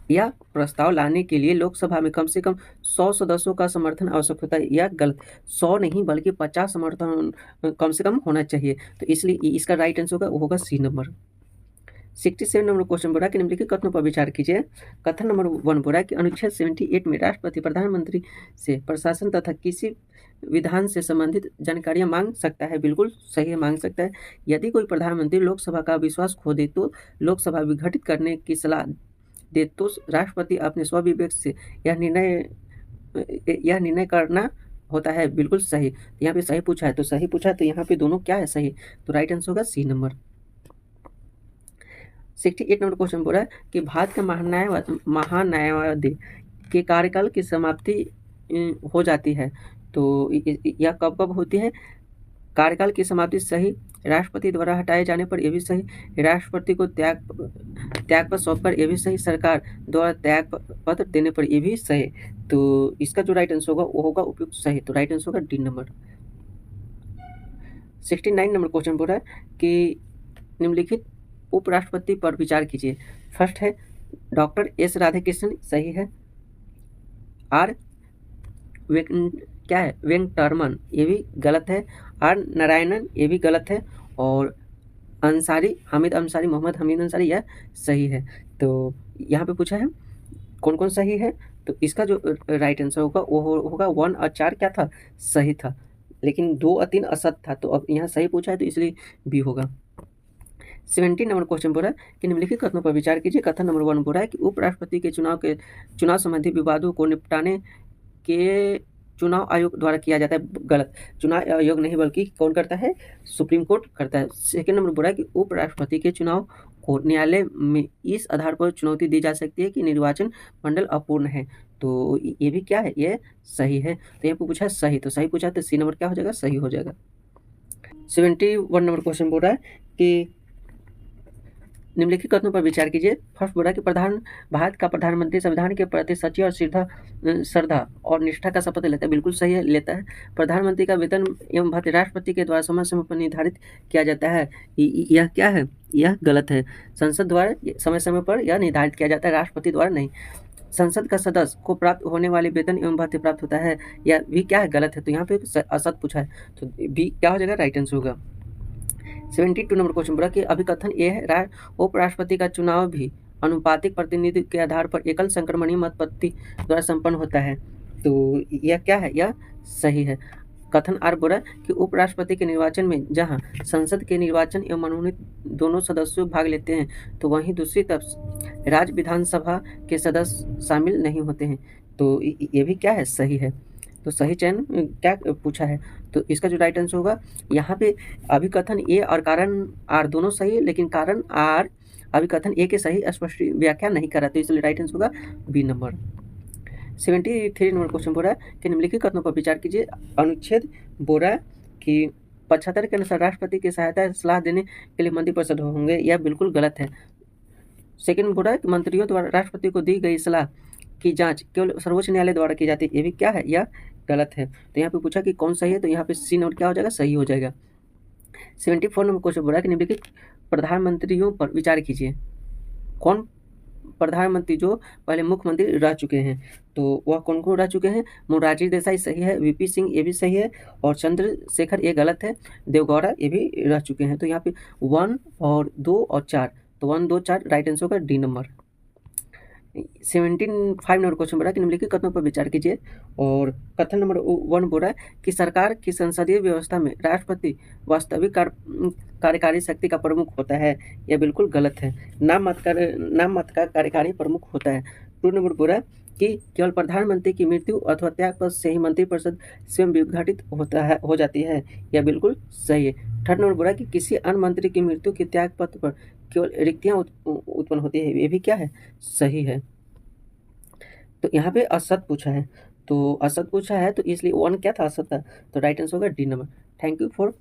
यह प्रस्ताव लाने के लिए लोकसभा में कम से कम 100 सदस्यों का समर्थन आवश्यक होता है, यह गलत। 100 नहीं बल्कि 50 समर्थन कम से कम होना चाहिए, तो इसलिए इसका राइट आंसर होगा सी नंबर। 67 नंबर क्वेश्चन बोला कि निम्नलिखित कथनों पर विचार कीजिए। कथन नंबर 1 बोला कि अनुच्छेद 78 में राष्ट्रपति प्रधानमंत्री से प्रशासन तथा किसी विधान से संबंधित जानकारियां मांग सकता है। बिल्कुल सही है, मांग सकता है। यदि कोई प्रधानमंत्री लोकसभा का विश्वास खो दे तो लोकसभा विघटित करने की सलाह दे तो राष्ट्रपति अपने स्वविवेक से यह निर्णय करना होता है। बिल्कुल सही। यहाँ पे सही पूछा है तो सही पूछा है, तो यहाँ पे दोनों क्या है सही, तो राइट आंसर होगा सी नंबर। 68 नंबर क्वेश्चन बोला है कि भारत का महान्यायवादी के कार्यकाल की समाप्ति हो जाती है, तो यह कब कब होती है? कार्यकाल की समाप्ति सही, राष्ट्रपति द्वारा हटाए जाने पर यह भी सही, राष्ट्रपति को त्याग पत्र सौंपकर यह भी सही, सरकार द्वारा त्याग पत्र देने पर यह भी सही। तो इसका जो राइट आंसर होगा वो होगा उपयुक्त सही, तो राइट आंसर होगा डी नंबर। 69 नंबर क्वेश्चन बोल रहा है कि निम्नलिखित उपराष्ट्रपति पर विचार कीजिए। फर्स्ट है डॉक्टर एस राधाकृष्णन, सही है। आर वेंकटरमन, ये भी गलत है। आर नारायणन, ये भी गलत है। और हामिद अंसारी, मोहम्मद हमीद अंसारी, यह सही है। तो यहाँ पे पूछा है कौन कौन सही है, तो इसका जो राइट आंसर होगा वो होगा 1 और 4 क्या था, सही था, लेकिन 2 और 3 असत था। तो अब यहाँ सही पूछा है तो इसलिए बी होगा। 70 नंबर क्वेश्चन बोला है कि निम्नलिखित कथनों पर विचार कीजिए। कथन नंबर 1 बोला है कि उपराष्ट्रपति के चुनाव संबंधी विवादों को निपटाने के चुनाव आयोग द्वारा किया जाता है। गलत, चुनाव आयोग नहीं बल्कि कौन करता है, सुप्रीम कोर्ट करता है। सेकेंड नंबर बोला है कि उपराष्ट्रपति के चुनाव को न्यायालय में इस आधार पर चुनौती दी जा सकती है कि निर्वाचन मंडल अपूर्ण है, तो ये भी क्या है, ये सही है। तो यहाँ पे पूछा है सही, तो सही पूछा तो सी नंबर क्या हो जाएगा, सही हो जाएगा। 71 नंबर क्वेश्चन बोल रहा है कि निम्नलिखित कथनों पर विचार कीजिए। फर्स्ट बोला कि भारत का प्रधानमंत्री संविधान के प्रति सच्ची और श्रद्धा और निष्ठा का शपथ लेता है। बिल्कुल सही है, लेता है। प्रधानमंत्री का वेतन एवं भत्ते राष्ट्रपति के द्वारा समय समय पर निर्धारित किया जाता है, यह क्या है, यह गलत है। संसद द्वारा समय समय पर यह निर्धारित किया जाता है, राष्ट्रपति द्वारा नहीं। संसद का सदस्य को प्राप्त होने वाले वेतन एवं भत्ते प्राप्त होता है, यह भी क्या है, गलत है। तो यहाँ पे असत पूछा है, तो बी क्या हो जाएगा, राइट आंसर होगा। 72 नंबर क्वेश्चन बोला कि अभिकथन ये है उपराष्ट्रपति का चुनाव भी अनुपातिक प्रतिनिधि के आधार पर एकल संक्रमणीय मतपत्ति द्वारा संपन्न होता है, तो यह क्या है, यह सही है। कथन आर बोला कि उपराष्ट्रपति के निर्वाचन में जहां संसद के निर्वाचन एवं मनोनीत दोनों सदस्यों भाग लेते हैं, तो वहीं दूसरी तरफ राज्य विधानसभा के सदस्य शामिल नहीं होते हैं, तो ये भी क्या है, सही है। तो सही चयन क्या पूछा है, तो इसका जो राइट आंसर होगा यहाँ पे अभिकथन ए और कारण आर दोनों सही है, लेकिन कारण आर अभिकथन ए के सही स्पष्ट व्याख्या नहीं कर रहा, तो इसलिए राइट आंसर होगा बी नंबर। 73 नंबर क्वेश्चन बोल रहा है कि निम्नलिखित कथनों पर विचार कीजिए। अनुच्छेद बोल रहा है कि 75 के अनुसार राष्ट्रपति की सहायता सलाह देने के लिए मंत्रिपरिषद होंगे, यह बिल्कुल गलत है। सेकेंड बोल रहा है कि मंत्रियों द्वारा राष्ट्रपति को दी गई सलाह की जांच केवल सर्वोच्च न्यायालय द्वारा की जाती है, ये भी क्या है, यह गलत है। तो यहाँ पे पूछा कि कौन सही है, तो यहाँ पे सी नंबर क्या हो जाएगा, सही हो जाएगा। 74 नंबर क्वेश्चन बोला कि निम्नलिखित प्रधानमंत्रियों पर विचार कीजिए। कौन प्रधानमंत्री जो पहले मुख्यमंत्री रह चुके हैं, तो वह कौन कौन रह चुके हैं, मोरारजी देसाई सही है, वीपी सिंह ये भी सही है, और चंद्रशेखर ये गलत है, देवगौड़ा ये भी रह चुके हैं। तो यहाँ पे 1 और 2 और 4, तो 1 2 4 राइट आंसर होगा डी नंबर। 75 नंबर क्वेश्चन बोला कि निम्नलिखित कथनों पर विचार कीजिए, और कथन नंबर 1 बोल रहा है कि सरकार की संसदीय व्यवस्था में राष्ट्रपति वास्तविक कार्यकारी शक्ति का प्रमुख होता है, यह बिल्कुल गलत है। नाम मत का कार्यकारी प्रमुख होता है। 2 नंबर बोल रहा है कि केवल प्रधानमंत्री की मृत्यु अथवा त्याग पद से ही मंत्रिपरिषद स्वयं विघटित हो जाती है, यह बिल्कुल सही है। 3rd नंबर बोला कि किसी अन्य मंत्री की मृत्यु के त्याग पत्र पर केवल रिक्तियां उत्पन्न होती है, ये भी क्या है, सही है। तो यहाँ पे असत पूछा है, तो असत पूछा है तो इसलिए 1 क्या था, असत था, तो राइट आंसर होगा D number. Thank you for